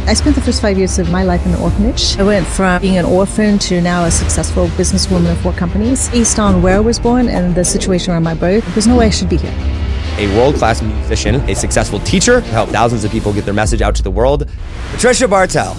I spent the first 5 years of my life in an orphanage. I went from being an orphan to now a successful businesswoman of 4 companies. Based on where I was born and the situation around my birth, there's no way I should be here. A world-class musician, a successful teacher, helped thousands of people get their message out to the world. Patricia Bartell.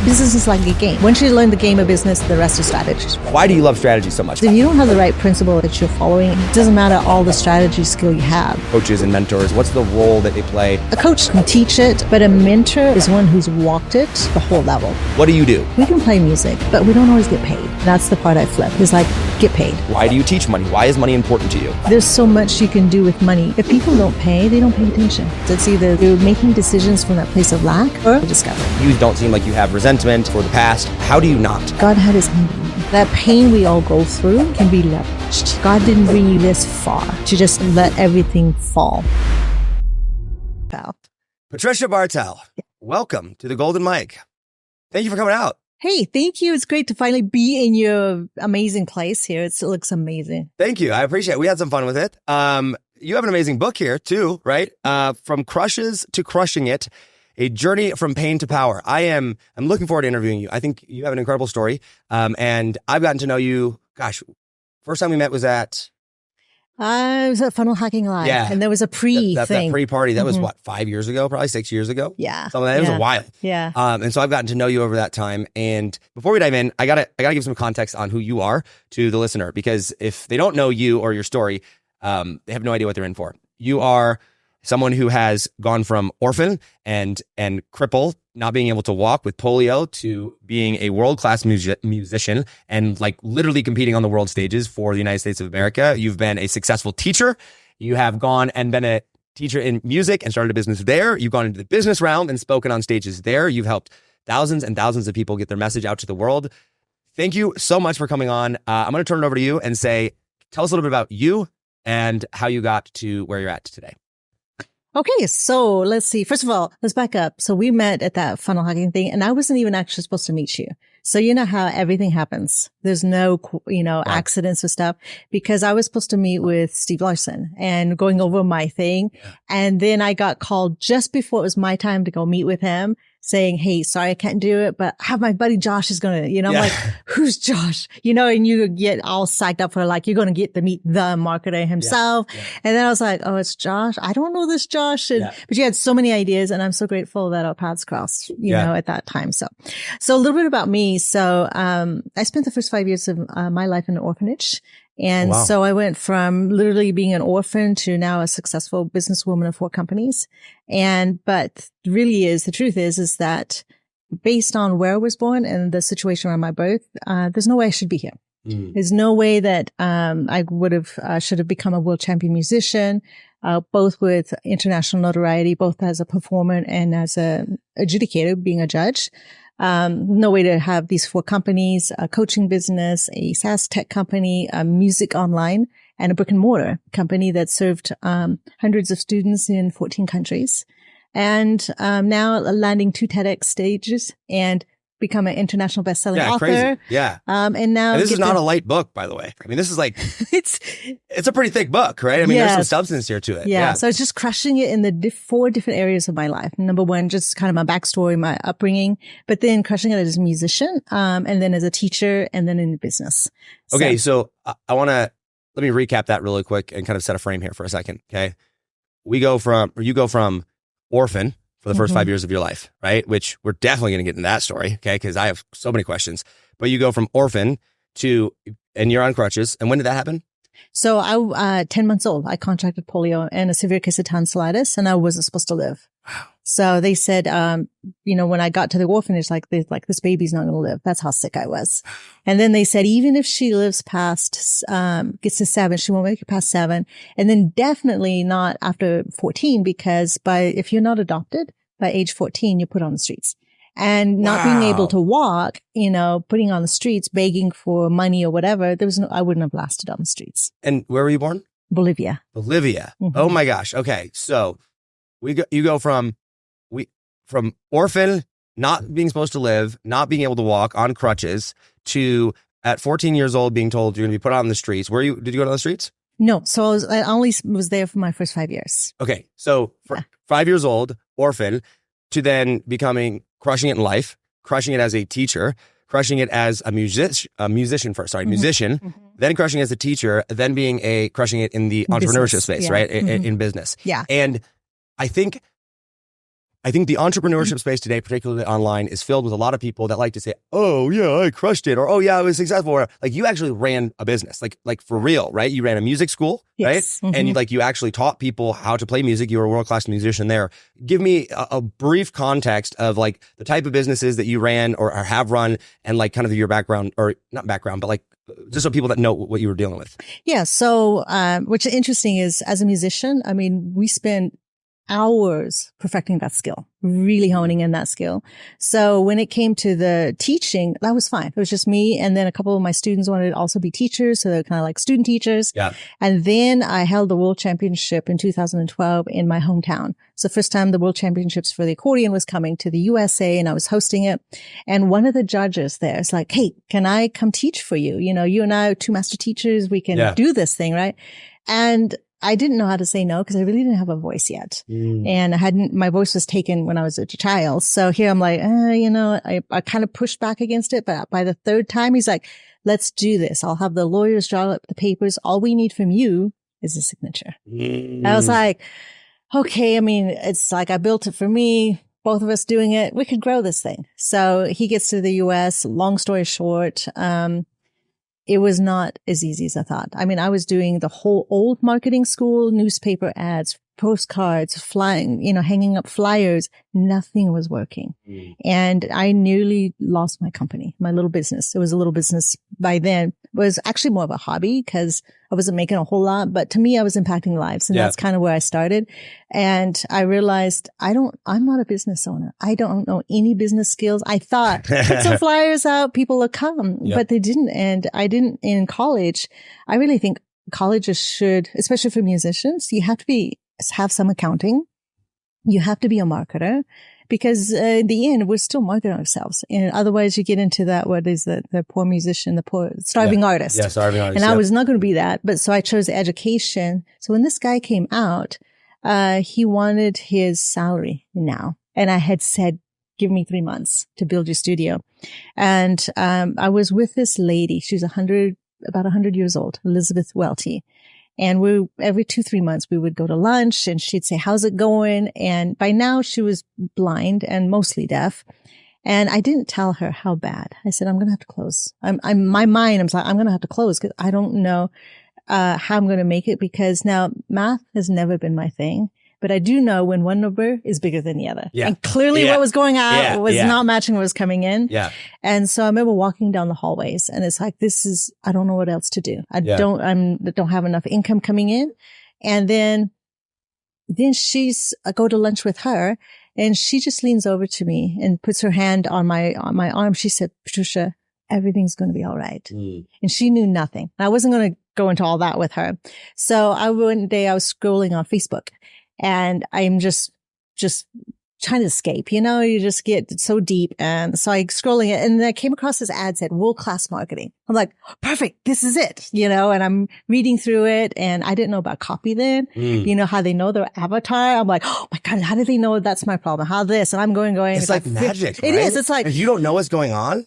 Business is like a game. Once you learn the game of business, the rest is strategy. Why do you love strategy so much? If you don't have the right principle that you're following, it doesn't matter all the strategy skill you have. Coaches and mentors, what's the role that they play? A coach can teach it, but a mentor is one who's walked it the whole level. What do you do? We can play music, but we don't always get paid. That's the part I flip. It's like, get paid. Why do you teach money? Why is money important to you? There's so much you can do with money. If people don't pay, they don't pay attention. It's either you're making decisions from that place of lack or discovery. You don't seem like you have resentment for the past. How do you not? God had his hand in me. That pain we all go through can be leveraged. God didn't bring you this far to just let everything fall. Patricia Bartell, welcome to the Golden Mic. Thank you for coming out. Hey, thank you. It's great to finally be in your amazing place here. It looks amazing. Thank you. I appreciate it. We had some fun with it. You have an amazing book here too, right? From Crushes to Crushing It. A journey from pain to power. I'm looking forward to interviewing you. I think you have an incredible story. And I've gotten to know you, first time we met was at... it was at Funnel Hacking Live. Yeah. And there was a thing. That pre-party, that was what, 5 years ago? Probably 6 years ago? Yeah. Something like that. It was a while. Yeah. And so I've gotten to know you over that time. And before we dive in, I gotta give some context on who you are to the listener, because if they don't know you or your story, they have no idea what they're in for. You are someone who has gone from orphan and cripple, not being able to walk with polio, to being a world-class musician and like literally competing on the world stages for the United States of America. You've been a successful teacher. You have gone and been a teacher in music and started a business there. You've gone into the business realm and spoken on stages there. You've helped thousands and thousands of people get their message out to the world. Thank you so much for coming on. I'm going to turn it over to you and say, tell us a little bit about you and how you got to where you're at today. Okay, so let's see. First of all, let's back up. So we met at that funnel hacking thing, and I wasn't even actually supposed to meet you. So you know how everything happens. There's no, accidents or stuff, because I was supposed to meet with Steve Larson and going over my thing. Yeah. And then I got called just before it was my time to go meet with him, saying, hey, sorry, I can't do it, but I have my buddy Josh is going to, I'm like, who's Josh? And you get all psyched up for like, you're going to get to meet the marketer himself. Yeah. Yeah. And then I was like, oh, it's Josh. I don't know this Josh. But you had so many ideas, and I'm so grateful that our paths crossed, at that time. So a little bit about me. So, I spent the first 5 years of my life in an orphanage. And so I went from literally being an orphan to now a successful businesswoman of 4 companies. But really the truth is that based on where I was born and the situation around my birth, there's no way I should be here. There's no way that, I should have become a world champion musician, both with international notoriety, both as a performer and as an adjudicator, being a judge. No way to have these 4 companies, a coaching business, a SaaS tech company, a music online, and a brick-and-mortar company that served hundreds of students in 14 countries. And now landing 2 TEDx stages and become an international best-selling author. Crazy. Yeah. And this is not a light book, by the way. I mean, this is like, it's a pretty thick book, right? I mean, there's some substance here to it. Yeah. So it's just crushing it in the 4 different areas of my life. Number 1, just kind of my backstory, my upbringing, but then crushing it as a musician, and then as a teacher, and then in business. Okay. So let me recap that really quick and kind of set a frame here for a second. Okay. You go from orphan for the first 5 years of your life, right? Which we're definitely going to get into that story, okay? Because I have so many questions. But you go from orphan and you're on crutches. And when did that happen? So I 10 months old, I contracted polio and a severe case of tonsillitis, and I wasn't supposed to live. Wow. So they said, when I got to the orphanage, this baby's not going to live. That's how sick I was. And then they said, even if she lives past, gets to 7, she won't make it past 7. And then definitely not after 14, because if you're not adopted by age 14, you're put on the streets. And not being able to walk, putting on the streets, begging for money or whatever, I wouldn't have lasted on the streets. And where were you born? Bolivia. Mm-hmm. Oh my gosh. Okay. So you go from orphan, not being supposed to live, not being able to walk, on crutches, to at 14 years old being told you're going to be put on the streets. Did you go to the streets? No. So I only was there for my first 5 years. Okay. So 5 years old, orphan, to then becoming crushing it in life, crushing it as a teacher, crushing it as a musician first, musician, then crushing it as a teacher, then crushing it in the entrepreneurship space, right? In business. Yeah. And I think the entrepreneurship space today, particularly online, is filled with a lot of people that like to say, "Oh yeah, I crushed it," or "Oh yeah, I was successful." Or like you actually ran a business, like for real, right? You ran a music school, yes. right? And you actually taught people how to play music. You were a world-class musician there. Give me a brief context of like the type of businesses that you ran or have run, and like kind of your background, or not background, but like just so people that know what you were dealing with. Yeah. So, what's interesting is as a musician, I mean, we spend hours perfecting that skill, really honing in that skill. So when it came to the teaching, that was fine. It was just me. And then a couple of my students wanted to also be teachers. So they're kind of like student teachers. Yeah. And then I held the World Championship in 2012 in my hometown. So first time the World Championships for the accordion was coming to the USA, and I was hosting it. And one of the judges there is like, "Hey, can I come teach for you? You know, you and I are two master teachers. We can do this thing." Right. And I didn't know how to say no because I really didn't have a voice yet. And my voice was taken when I was a child. So here I'm like, I kind of pushed back against it. But by the third time, he's like, "Let's do this. I'll have the lawyers draw up the papers. All we need from you is a signature." I was like, okay. I mean, it's like I built it for me. Both of us doing it. We could grow this thing. So he gets to the US. Long story short, it was not as easy as I thought. I mean, I was doing the whole old marketing school, newspaper ads, postcards, flying, hanging up flyers. Nothing was working. And I nearly lost my company, my little business. It was a little business by then. It was actually more of a hobby because I wasn't making a whole lot, but to me, I was impacting lives. And that's kind of where I started. And I realized I'm not a business owner. I don't know any business skills. I thought, put some flyers out, people will come, but they didn't. And I didn't in college. I really think colleges should, especially for musicians, you have to have some accounting. You have to be a marketer because in the end, we're still marketing ourselves. And otherwise you get into that, what is the poor musician, the poor starving artist. Yeah, starving artist. And I was not going to be that. But so I chose education. So when this guy came out, he wanted his salary now. And I had said, "Give me 3 months to build your studio." And I was with this lady. She's about 100 years old, Elizabeth Welty. And every 2-3 months, we would go to lunch and she'd say, "How's it going?" And by now she was blind and mostly deaf. And I didn't tell her how bad. I said, "I'm going to have to close." My mind, I'm like, I'm going to have to close because I don't know, how I'm going to make it, because now math has never been my thing. But I do know when one number is bigger than the other. Yeah. And clearly what was going out was not matching what was coming in. Yeah. And so I remember walking down the hallways and it's like, I don't know what else to do. I don't have enough income coming in. And then I go to lunch with her and she just leans over to me and puts her hand on my arm. She said, "Patricia, everything's going to be all right." And she knew nothing. I wasn't going to go into all that with her. So one day I was scrolling on Facebook. And I'm just trying to escape, you just get so deep. And so I scrolling it and I came across this ad said world-class marketing. I'm like, perfect. This is it, and I'm reading through it and I didn't know about copy then, how they know their avatar. I'm like, oh my God, how do they know that's my problem? How this? And I'm going. It's like magic. It is. It's like, if you don't know what's going on.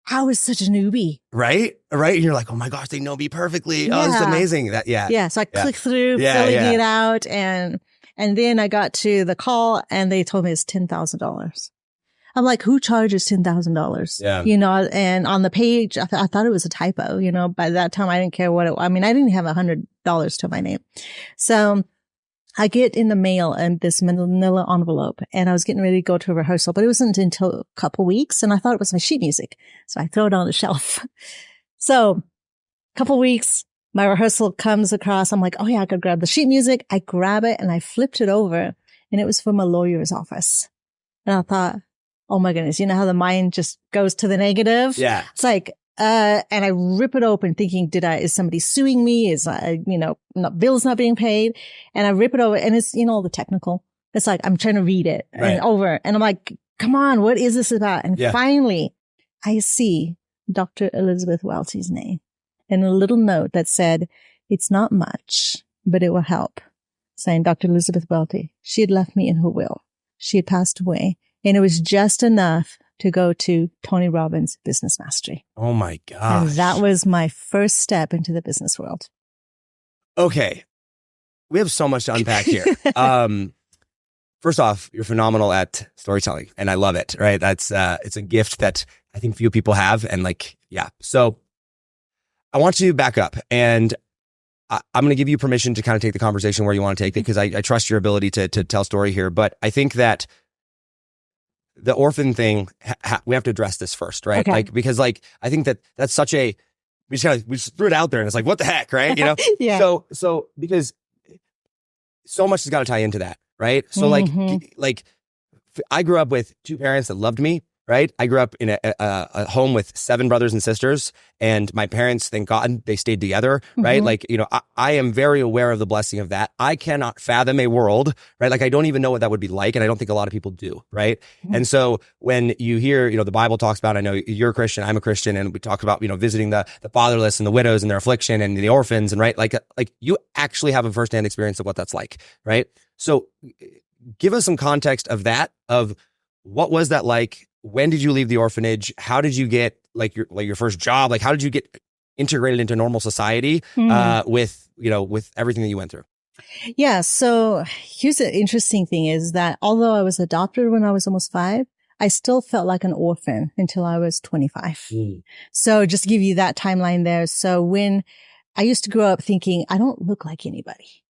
I was such a newbie. Right. And you're like, oh my gosh, they know me perfectly. Yeah. Oh, this is amazing. Yeah. So I clicked through, filling it out and then I got to the call and they told me it's $10,000. I'm like, who charges $10,000? Yeah. And on the page, I thought it was a typo, by that time I didn't care I didn't have $100 to my name. So I get in the mail and this manila envelope and I was getting ready to go to a rehearsal, but it wasn't until a couple weeks and I thought it was my sheet music. So I throw it on the shelf. So a couple weeks, my rehearsal comes across. I'm like, oh yeah, I could grab the sheet music. I grab it and I flipped it over and it was from a lawyer's office. And I thought, oh my goodness, you know how the mind just goes to the negative? Yeah. It's like, and I rip it open thinking, is somebody suing me? Is, bills not being paid? And I rip it over and it's, all the technical. It's like, I'm trying to read it and over and I'm like, come on, what is this about? And finally I see Dr. Elizabeth Welty's name. And a little note that said, "It's not much, but it will help." Saying Dr. Elizabeth Welty. She had left me in her will. She had passed away And it was just enough to go to Tony Robbins Business Mastery. Oh my gosh. And that was my first step into the business world. Okay. We have so much to unpack here. First off, you're phenomenal at storytelling and I love it, right? That's, it's a gift that I think few people have. And like, yeah. So I want you to back up and I'm going to give you permission to kind of take the conversation where you want to take it because I trust your ability to tell story here. But I think that the orphan thing, we have to address this first, right? Okay. Like, because like, I think that that's such a, we just threw it out there and it's like, what the heck, right? You know? Yeah. So because so much has got to tie into that, right? So like I grew up with two parents that loved me, right? I grew up in a home with 7 brothers and sisters and my parents, thank God, they stayed together, right? Like, you know, I am very aware of the blessing of that. I cannot fathom a world, right? Like I don't even know what that would be like. And I don't think a lot of people do, right? And so when you hear, you know, the Bible talks about, I know you're a Christian, I'm a Christian, and we talk about, you know, visiting the fatherless and the widows and their affliction and the orphans and right? Like you actually have a firsthand experience of what that's like, right? So give us some context of that, of what was that like? When did you leave the orphanage? How did you get like your first job? Like, how did you get integrated into normal society with everything that you went through? Yeah. So here's the interesting thing is that although I was adopted when I was almost 5, I still felt like an orphan until I was 25. So just to give you that timeline there. So when I used to grow up thinking, I don't look like anybody.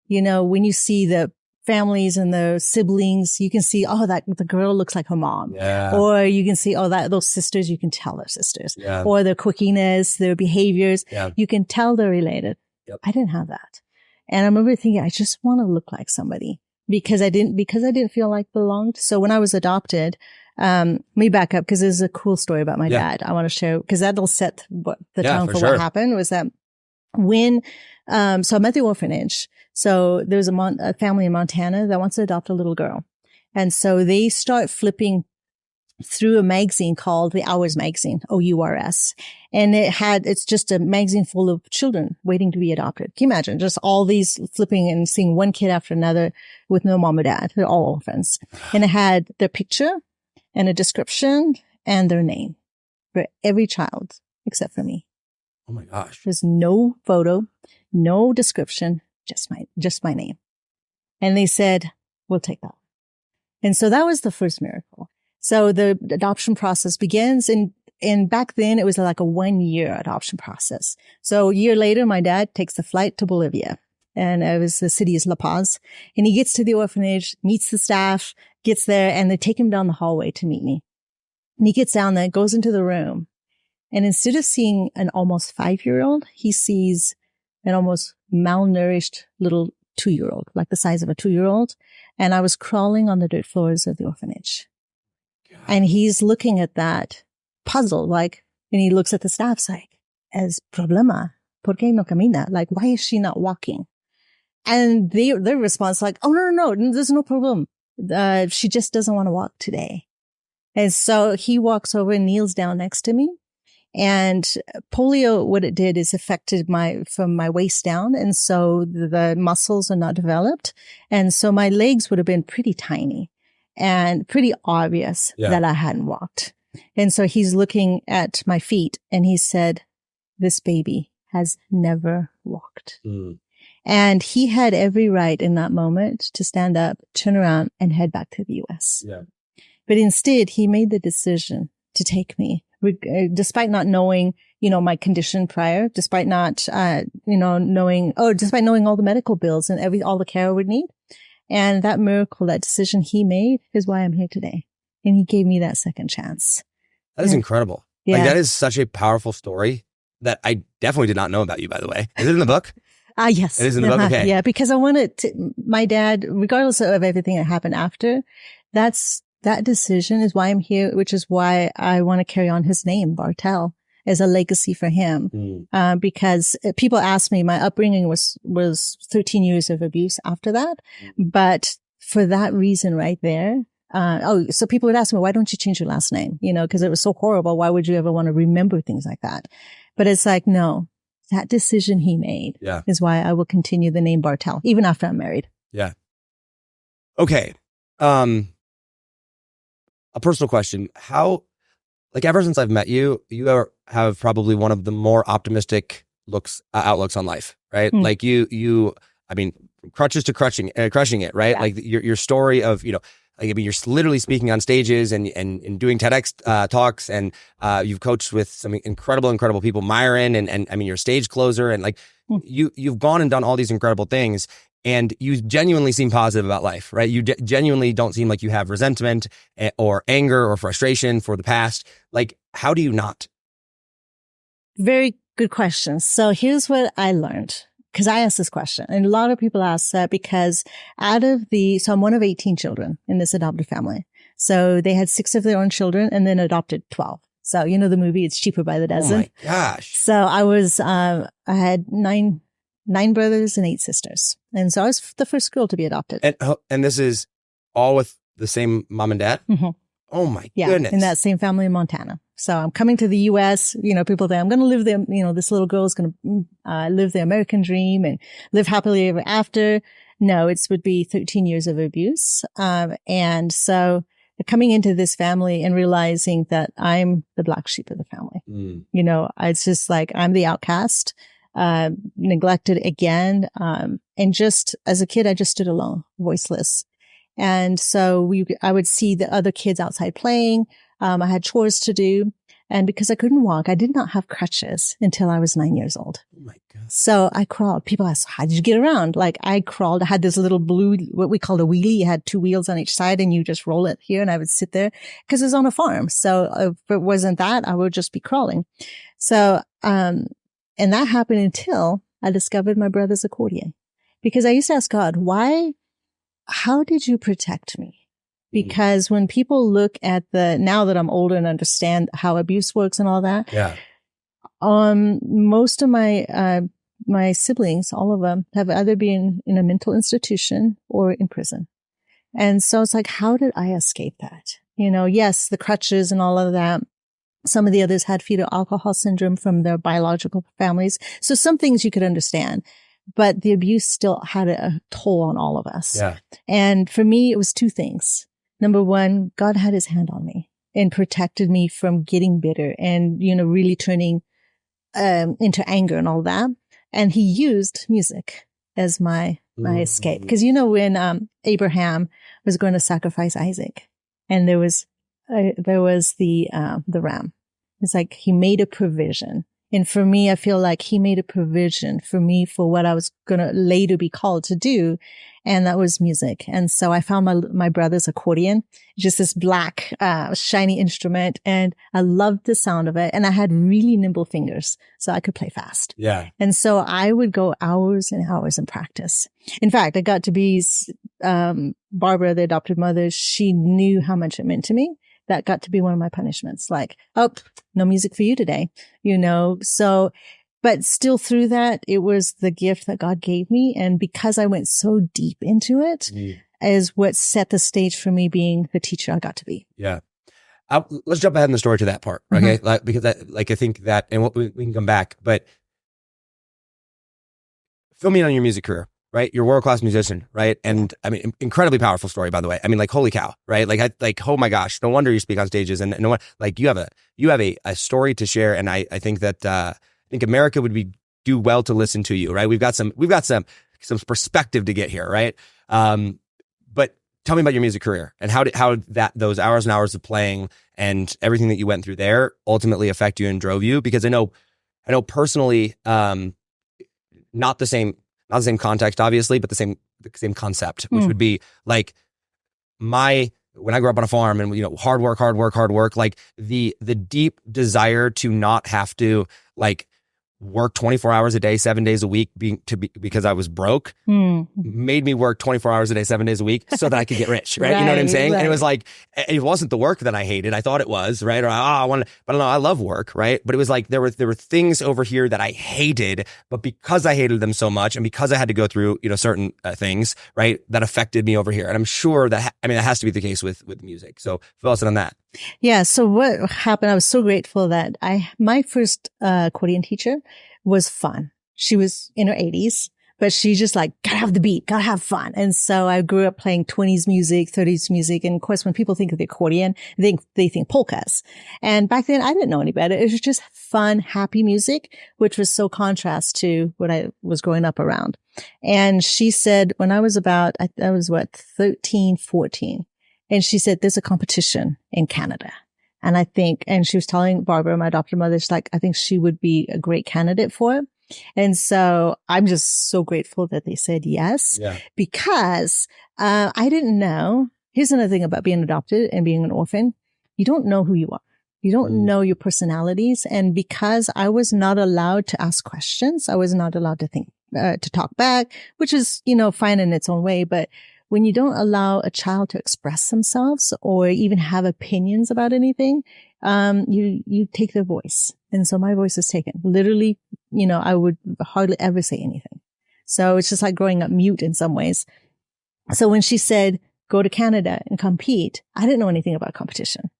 You know, when you see the families and the siblings, you can see, oh, that the girl looks like her mom. Yeah. Or you can see, oh, those sisters, you can tell they're sisters. Yeah. Or their quirkiness, their behaviors. Yeah. You can tell they're related. Yep. I didn't have that. And I remember thinking, I just want to look like somebody because I didn't feel like belonged. So when I was adopted, let me back up because there's a cool story about my dad I want to share because that'll set the tone for what happened was that when, so I'm at the orphanage. So there's a family in Montana that wants to adopt a little girl. And so they start flipping through a magazine called the Hours Magazine, OURS. And it's just a magazine full of children waiting to be adopted. Can you imagine just all these flipping and seeing one kid after another with no mom or dad? They're all orphans. And it had their picture and a description and their name for every child except for me. Oh my gosh. There's no photo, no description, just my name. And they said, we'll take that. And so that was the first miracle. So the adoption process begins and back then it was like a 1-year adoption process. So a year later, my dad takes the flight to Bolivia and it was the city is La Paz and he gets to the orphanage, meets the staff, gets there and they take him down the hallway to meet me. And he gets down there, goes into the room. And instead of seeing an almost 5-year-old, he sees an almost malnourished little 2-year-old, like the size of a 2-year-old. And I was crawling on the dirt floors of the orphanage. God. And he's looking at that puzzled, like, and he looks at the staff like, "Es problema, ¿por qué no camina?" Like, why is she not walking? And their response like, "Oh, no, there's no problem. She just doesn't want to walk today." And so he walks over and kneels down next to me. And polio, what it did is affected from my waist down. And so the muscles are not developed. And so my legs would have been pretty tiny and pretty obvious that I hadn't walked. And so he's looking at my feet and he said, "This baby has never walked." And he had every right in that moment to stand up, turn around and head back to the US. Yeah. But instead he made the decision to take me. Despite not knowing, my condition prior, despite not, despite knowing all the medical bills and all the care I would need. And that miracle, that decision he made is why I'm here today. And he gave me that second chance. That is incredible. Yeah. Like that is such a powerful story that I definitely did not know about you, by the way. Is it in the book? Yes. It is in the book? Okay. Yeah, because I wanted my dad, regardless of everything that happened after, that decision is why I'm here, which is why I want to carry on his name, Bartell, as a legacy for him. Because people ask me, my upbringing was 13 years of abuse after that. But for that reason right there, so people would ask me, why don't you change your last name? Because it was so horrible. Why would you ever want to remember things like that? But it's like, no, that decision he made is why I will continue the name Bartell, even after I'm married. Yeah. Okay. a personal question. How, like ever since I've met you, have probably one of the more optimistic outlooks on life, right? Like I mean, crutches to crushing it, right? Yeah. Like your story of, like, I mean, you're literally speaking on stages and doing TEDx talks, and you've coached with some incredible people, Myron, and I mean, you're a stage closer, and like you've gone and done all these incredible things, and you genuinely seem positive about life, right? You genuinely don't seem like you have resentment or anger or frustration for the past. Like, how do you not? Very good question. So here's what I learned, because I asked this question, and a lot of people ask that because so I'm one of 18 children in this adopted family. So they had 6 of their own children and then adopted 12. So, the movie, It's Cheaper by the Dozen. Oh my gosh. So I had nine brothers and 8 sisters. And so I was the first girl to be adopted. And this is all with the same mom and dad? Mm-hmm. Oh my goodness. In that same family in Montana. So I'm coming to the U.S., people think I'm going to live there. This little girl is going to live the American dream and live happily ever after. No, it would be 13 years of abuse. And so coming into this family and realizing that I'm the black sheep of the family, it's just like I'm the outcast, neglected again. And just as a kid, I just stood alone, voiceless. And so I would see the other kids outside playing. I had chores to do. And because I couldn't walk, I did not have crutches until I was 9 years old. Oh my God. So I crawled. People asked, how did you get around? Like I crawled. I had this little blue, what we called a wheelie. You had 2 wheels on each side and you just roll it here. And I would sit there because it was on a farm. So if it wasn't that, I would just be crawling. So, and that happened until I discovered my brother's accordion, because I used to ask God, how did you protect me? Because when people look at now that I'm older and understand how abuse works and all that, most of my siblings, all of them, have either been in a mental institution or in prison. And so it's like, how did I escape that? Yes, the crutches and all of that. Some of the others had fetal alcohol syndrome from their biological families. So some things you could understand. But the abuse still had a toll on all of us. Yeah. And for me, it was 2 things. Number one, God had his hand on me and protected me from getting bitter and, really turning into anger and all that. And he used music as my escape. Because, when Abraham was going to sacrifice Isaac, and there was the ram. It's like he made a provision. And for me, I feel like he made a provision for me for what I was going to later be called to do. And that was music. And so I found my brother's accordion, just this black, shiny instrument. And I loved the sound of it. And I had really nimble fingers, so I could play fast. Yeah. And so I would go hours and hours in practice. In fact, I got to be, Barbara, the adopted mother. She knew how much it meant to me. That got to be one of my punishments. Like, oh, no music for you today, So, but still through that, it was the gift that God gave me. And because I went so deep into it is what set the stage for me being the teacher I got to be. Yeah. Let's jump ahead in the story to that part. Okay. Mm-hmm. Because I think that, and we can come back, but fill me in on your music career. Right? You're a world-class musician, right? And I mean, incredibly powerful story, by the way. I mean, like, holy cow, right? Like, oh my gosh, no wonder you speak on stages, and no one, like, you have a story to share. And I think that, I think America would do well to listen to you, right? We've got some perspective to get here, right? But tell me about your music career and how those hours and hours of playing and everything that you went through there ultimately affect you and drove you, because I know personally, not the same context, obviously, but the same concept, which would be like when I grew up on a farm and, hard work, like the deep desire to not have to like work 24 hours a day, 7 days a week because I was broke, made me work 24 hours a day, 7 days a week so that I could get rich. Right. You know what I'm saying? Right. And it was like, it wasn't the work that I hated. I thought it was, right. Or I wanted, but I don't know, I love work. Right. But it was like, there were things over here that I hated, but because I hated them so much and because I had to go through, certain things, right, that affected me over here. And I'm sure that has to be the case with music. So fill us in on that. Yeah. So what happened, I was so grateful that my first accordion teacher was fun. She was in her 80s, but she just like, gotta have the beat, gotta have fun. And so I grew up playing 20s music, 30s music. And of course, when people think of the accordion, they think polkas. And back then I didn't know any better. It was just fun, happy music, which was so contrast to what I was growing up around. And she said, when I was about, I was 13, 14. And she said, there's a competition in Canada. And she was telling Barbara, my adopted mother, she's like, I think she would be a great candidate for it. And so I'm just so grateful that they said yes, because, I didn't know. Here's another thing about being adopted and being an orphan. You don't know who you are. You don't know your personalities. And because I was not allowed to ask questions, I was not allowed to think, to talk back, which is, fine in its own way. But when you don't allow a child to express themselves or even have opinions about anything, you take their voice. And so my voice is taken. Literally, I would hardly ever say anything. So it's just like growing up mute in some ways. So when she said, go to Canada and compete, I didn't know anything about competition,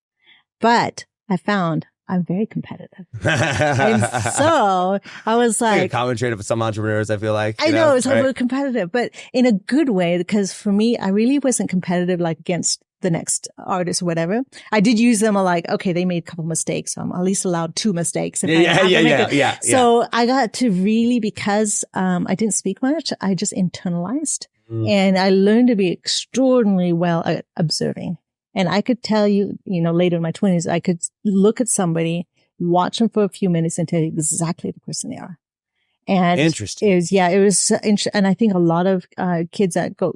but I found I'm very competitive. And so I was like, a common trait of some entrepreneurs, I feel like. I know it's right? competitive, but in a good way, because for me, I really wasn't competitive like against the next artist or whatever. I did use them like, okay, they made a couple mistakes. So I'm at least allowed 2 mistakes. Yeah. So I got to really, because I didn't speak much, I just internalized and I learned to be extraordinarily well at observing. And I could tell you, later in my 20s, I could look at somebody, watch them for a few minutes and tell you exactly the person they are. And interesting. It was interesting. And I think a lot of kids that go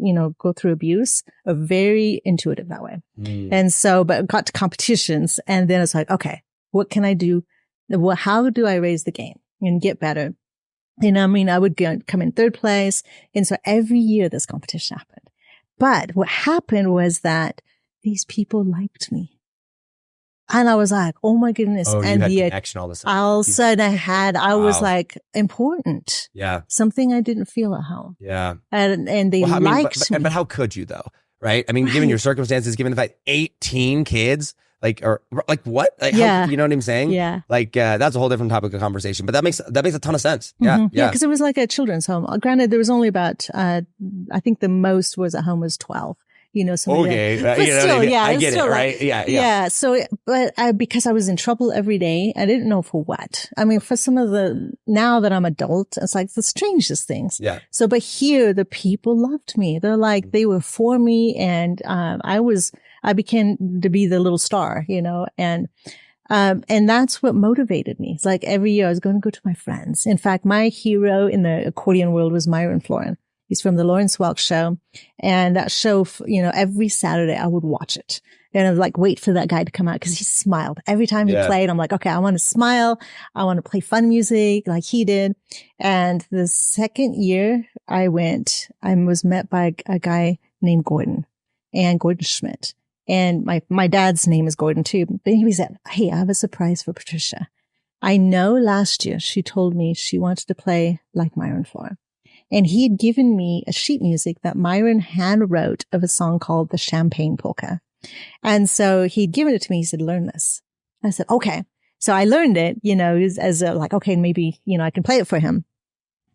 through abuse are very intuitive that way. And so, but got to competitions and then it's like, okay, what can I do? How do I raise the game and get better? And I would come in 3rd place. And so every year this competition happened. But what happened was that these people liked me. And I was like, oh my goodness. Oh, and you had connection all of a sudden. All of a sudden I was like important. Yeah. Something I didn't feel at home. Yeah. And they liked me. But how could you though? Right? I mean, given your circumstances, given the fact 18 kids, what? How, you know what I'm saying? Yeah. That's a whole different topic of conversation, but that makes a ton of sense. Yeah. Mm-hmm. Yeah. Cause it was like a children's home. Granted, there was only about, I think the most was at home was 12. Okay. But still, I get it, right? Yeah. So, but because I was in trouble every day, I didn't know for what. I mean, for some of now that I'm adult, it's like the strangest things. Yeah. So, but here, the people loved me. They're like, they were for me. And, I became to be the little star, and that's what motivated me. It's like every year I was going to go to my friends. In fact, my hero in the accordion world was Myron Florin. He's from the Lawrence Welk show. And that show, every Saturday I would watch it. And I would like wait for that guy to come out because he smiled every time he played. I'm like, okay, I want to smile. I want to play fun music like he did. And the second year I was met by a guy named Gordon Schmidt. And my dad's name is Gordon too. But he said, hey, I have a surprise for Patricia. I know last year she told me she wanted to play like Myron Florin. And he had given me a sheet music that Myron hand wrote of a song called the Champagne Polka. And so he'd given it to me. He said, learn this. I said, okay. So I learned it, as okay, maybe, I can play it for him.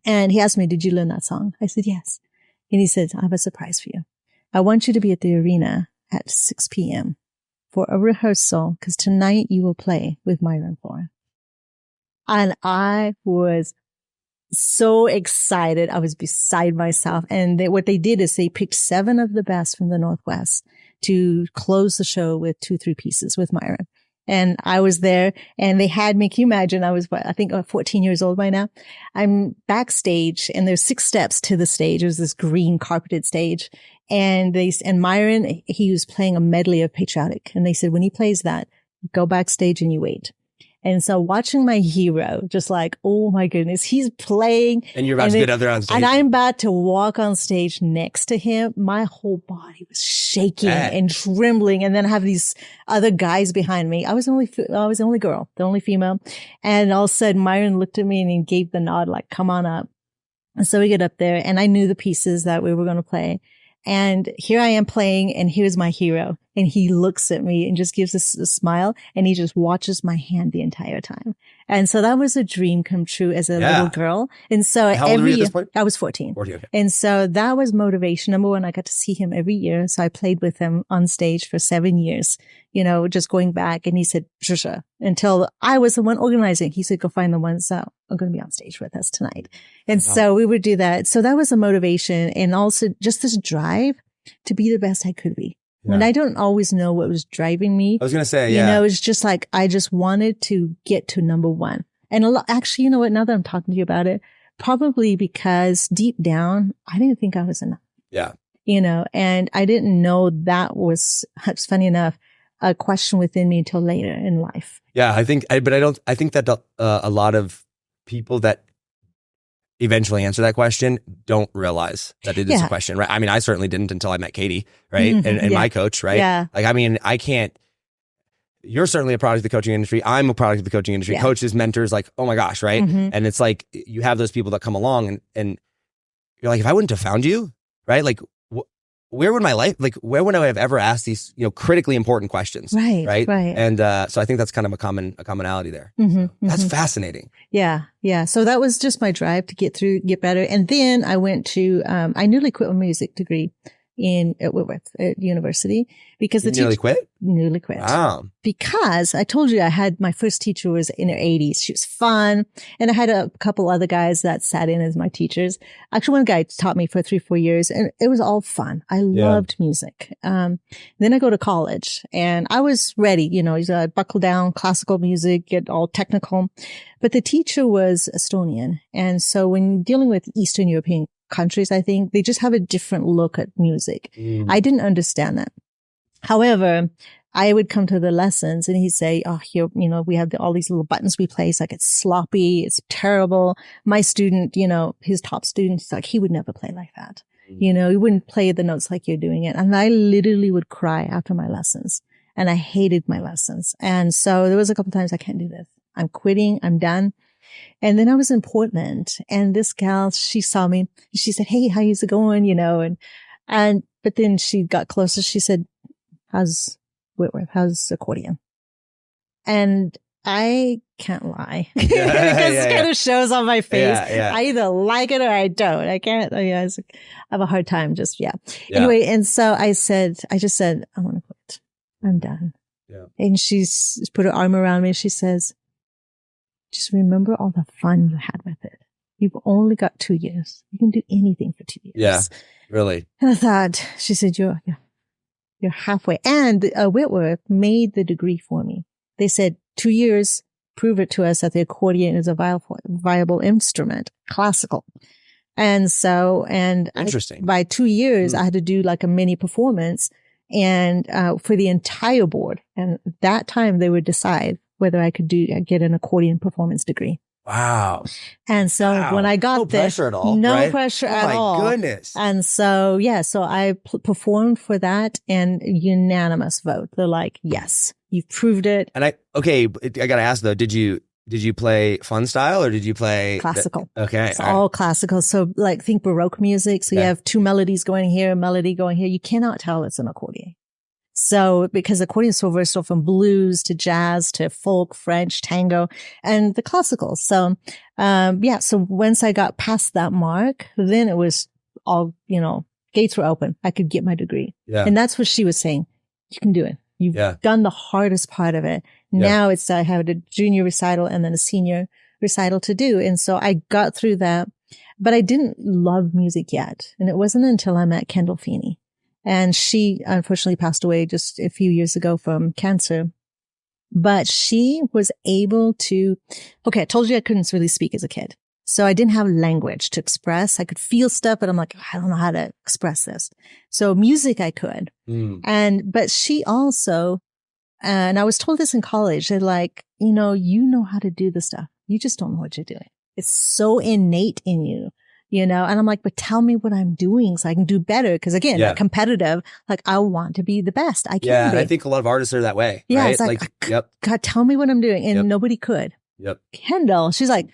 And he asked me, did you learn that song? I said, yes. And he said, I have a surprise for you. I want you to be at the arena at 6 p.m. for a rehearsal because tonight you will play with Myron Florin. And I was so excited. I was beside myself. And what they did is they picked 7 of the best from the Northwest to close the show with 2-3 pieces with Myron. And I was there and they had me, can you imagine? I was, I think 14 years old by now. I'm backstage and there's 6 steps to the stage. It was this green carpeted stage. And Myron, he was playing a medley of patriotic. And they said, when he plays that, go backstage and you wait. And so watching my hero, just like, oh my goodness, he's playing. And you're about to get up there on stage. And I'm about to walk on stage next to him. My whole body was shaking and trembling. And then I have these other guys behind me. I was the only girl, the only female. And all of a sudden Myron looked at me and he gave the nod, like, come on up. And so we get up there and I knew the pieces that we were going to play. And here I am playing, and here's my hero. And he looks at me and just gives us a smile, and he just watches my hand the entire time. And so that was a dream come true as a little girl. And so How old were you at this point? I was 14. 14, okay. And so that was motivation. Number one, I got to see him every year. So I played with him on stage for 7 years, just going back. And he said, Patricia, until I was the one organizing, he said, go find the ones that are going to be on stage with us tonight. And so we would do that. So that was a motivation, and also just this drive to be the best I could be. Yeah. And I don't always know what was driving me. I was going to say, yeah. It's just like, I just wanted to get to number one. And actually, you know what? Now that I'm talking to you about it, probably because deep down, I didn't think I was enough. Yeah. And I didn't know that was, it's funny enough, a question within me until later in life. Yeah. I think that a lot of people that eventually answer that question don't realize that it is a question, right? I mean, I certainly didn't until I met Katie, right? And my coach, right? Yeah. Like, I mean, you're certainly a product of the coaching industry. I'm a product of the coaching industry. Yeah. Coaches, mentors, like, oh my gosh, right? And it's like, you have those people that come along and you're like, if I wouldn't have found you, right? Like, where would I have ever asked these, critically important questions? Right. And so I think that's kind of a commonality there. So that's fascinating. Yeah. Yeah. So that was just my drive to get better. And then I went to, I nearly quit my music degree at Whitworth at university because the teacher nearly quit. Wow. Because I told you I had my first teacher was in her 80s. She was fun. And I had a couple other guys that sat in as my teachers. Actually, one guy taught me for 3-4 years, and it was all fun. I loved music. Then I go to college, and I was ready, I buckle down, classical music, get all technical. But the teacher was Estonian. And so when dealing with Eastern European countries, I think they just have a different look at music. I didn't understand that. However, I would come to the lessons and he'd say, oh, here, we have all these little buttons we play. It's like, it's sloppy. It's terrible. My student, his top student, he's like, he would never play like that. He wouldn't play the notes like you're doing it. And I literally would cry after my lessons, and I hated my lessons. And so there was a couple times I can't do this. I'm quitting. I'm done. And then I was in Portland, and this gal, she saw me. She said, hey, how's it going? But then she got closer. She said, how's Whitworth? How's accordion? And I can't lie because it kind of shows on my face. I either like it or I don't. I can't. I have a hard time. Anyway. And so I just said, I want to quit. I'm done. Yeah. And she's put her arm around me. And she says, just remember all the fun you had with it. You've only got 2 years. You can do anything for 2 years. Yeah, really. And I thought, she said, you're halfway. And Whitworth made the degree for me. They said, 2 years, prove it to us that the accordion is a viable instrument, classical. And so, interesting. By 2 years, I had to do like a mini performance and for the entire board. And that time they would decide whether I could get an accordion performance degree. Wow. And so when I got there, pressure at all, no right? pressure at all. My goodness. And so, so I performed for that, and unanimous vote. They're like, yes, you've proved it. And I got to ask though, did you play fun style or did you play classical? Okay. It's all classical. So like think Baroque music. So you have two melodies going here, a melody going here. You cannot tell it's an accordion. So because accordion is so versatile from blues to jazz to folk, French, tango, and the classical. So, so once I got past that mark, then it was all, gates were open. I could get my degree. Yeah. And that's what she was saying. You can do it. You've done the hardest part of it. Now it's, I have a junior recital and then a senior recital to do. And so I got through that, but I didn't love music yet. And it wasn't until I met Kendall Feeney. And she unfortunately passed away just a few years ago from cancer. But she was able to, I told you I couldn't really speak as a kid. So I didn't have language to express. I could feel stuff, but I'm like, I don't know how to express this. So music I could. But she also, and I was told this in college, they're like, you know how to do the stuff. You just don't know what you're doing. It's so innate in you. And I'm like, but tell me what I'm doing so I can do better. Cause again, competitive, like I want to be the best I can be. And I think a lot of artists are that way. Yeah. Right? It's like, God, tell me what I'm doing. And nobody could. Yep. Kendall, she's like,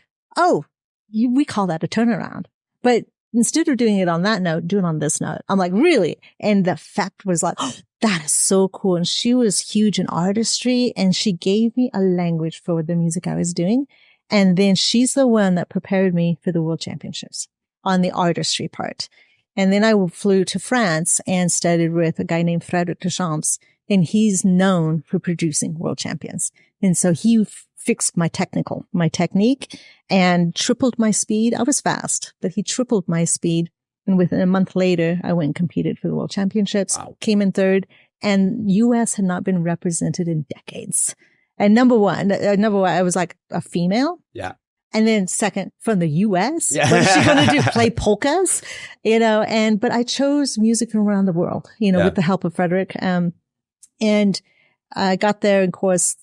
we call that a turnaround. But instead of doing it on that note, do it on this note. I'm like, really? And the fact was like, oh, that is so cool. And she was huge in artistry, and she gave me a language for the music I was doing. And then she's the one that prepared me for the World Championships on the artistry part. And then I flew to France and studied with a guy named Frédéric Deschamps, and he's known for producing world champions. And so he fixed my technique and tripled my speed. I was fast, but he tripled my speed. And within a month later, I went and competed for the world championships, came in third, and US had not been represented in decades. And number one, I was like a female. Yeah. And then second, from the US, what is she going to do? Play polkas? But I chose music from around the world, with the help of Frederick. And I got there, and of course,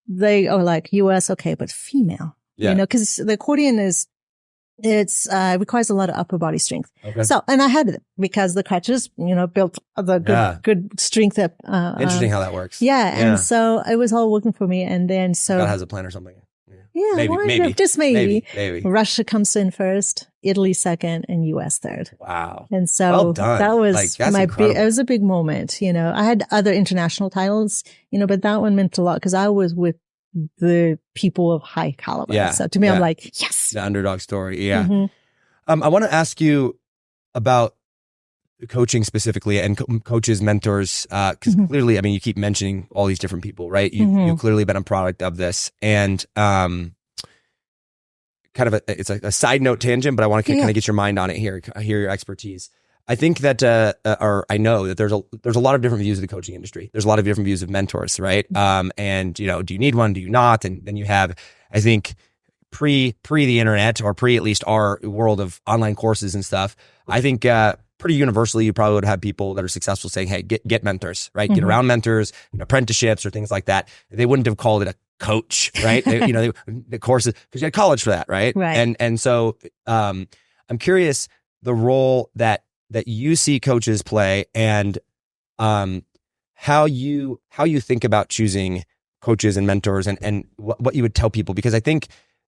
they are like, US, okay, but female, because the accordion requires a lot of upper body strength. Okay. So, and I had it because the crutches, built the good strength up. Interesting how that works. Yeah. And so it was all working for me. And then God has a plan or something. Yeah, maybe. Just maybe. Russia comes in first, Italy second, and US third. Wow. And so well done. That was it was a big moment. I had other international titles, but that one meant a lot because I was with the people of high caliber. Yeah. So to me, I'm like, yes. The underdog story. Yeah. Mm-hmm. I want to ask you about coaching specifically and coaches, mentors, because clearly, I mean, you keep mentioning all these different people, right? You've clearly been a product of this, and kind of it's a side note tangent, but I want to kind of get your mind on it here. I hear your expertise. I think that, or I know that there's a lot of different views of the coaching industry. There's a lot of different views of mentors, right? And do you need one? Do you not? And then you have, I think, pre the internet, or pre at least our world of online courses and stuff. I think pretty universally, you probably would have people that are successful saying, hey, get mentors, right? Get around mentors, apprenticeships or things like that. They wouldn't have called it a coach, right? The courses, because you had college for that, right? Right. And so I'm curious the role that you see coaches play, and how you think about choosing coaches and mentors, and what you would tell people, because I think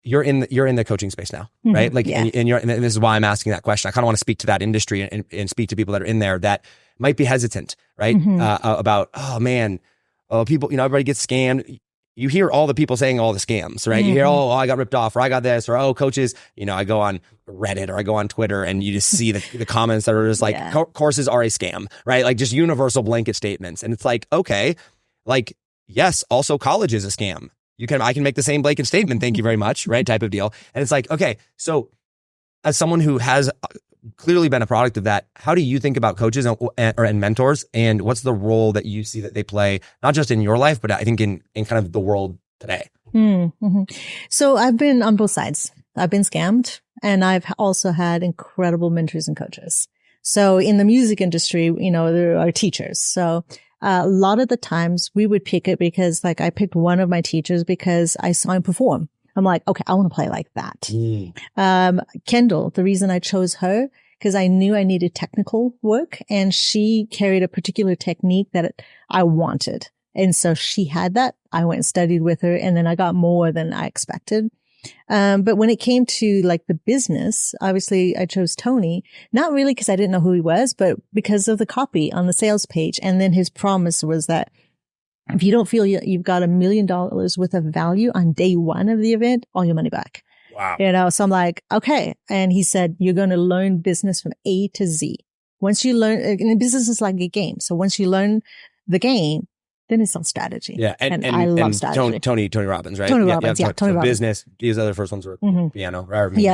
you're in the coaching space now, right? Like, and this is why I'm asking that question. I kind of want to speak to that industry and speak to people that are in there that might be hesitant, right? About, people, everybody gets scammed. You hear all the people saying all the scams, right? You hear, I got ripped off, or I got this, or, coaches, I go on Reddit or I go on Twitter, and you just see the comments that are just like, courses are a scam, right? Like just universal blanket statements. And it's like, okay, like, yes, also college is a scam. I can make the same blanket statement, thank you very much, right? Type of deal. And it's like, okay, so as someone who has clearly been a product of that, how do you think about coaches and mentors, and what's the role that you see that they play, not just in your life, but I think in kind of the world today? So I've been on both sides. I've been scammed, and I've also had incredible mentors and coaches. So in the music industry, there are teachers. So a lot of the times we would pick it because, like, I picked one of my teachers because I saw him perform. I'm like, okay, I want to play like that. Kendall, the reason I chose her, because I knew I needed technical work, and she carried a particular technique that I wanted. And so she had that. I went and studied with her, and then I got more than I expected. But when it came to like the business, obviously I chose Tony, not really because I didn't know who he was, but because of the copy on the sales page. And then his promise was that if you don't feel you've got $1 million worth of value on day one of the event, all your money back. Wow. So I'm like, okay. And he said, you're going to learn business from A to Z. Once you learn, and business is like a game. So once you learn the game, then it's on strategy. Yeah. And I love strategy. Tony Robbins, right? Tony Robbins. Tony Robbins. Business. These other first ones were piano.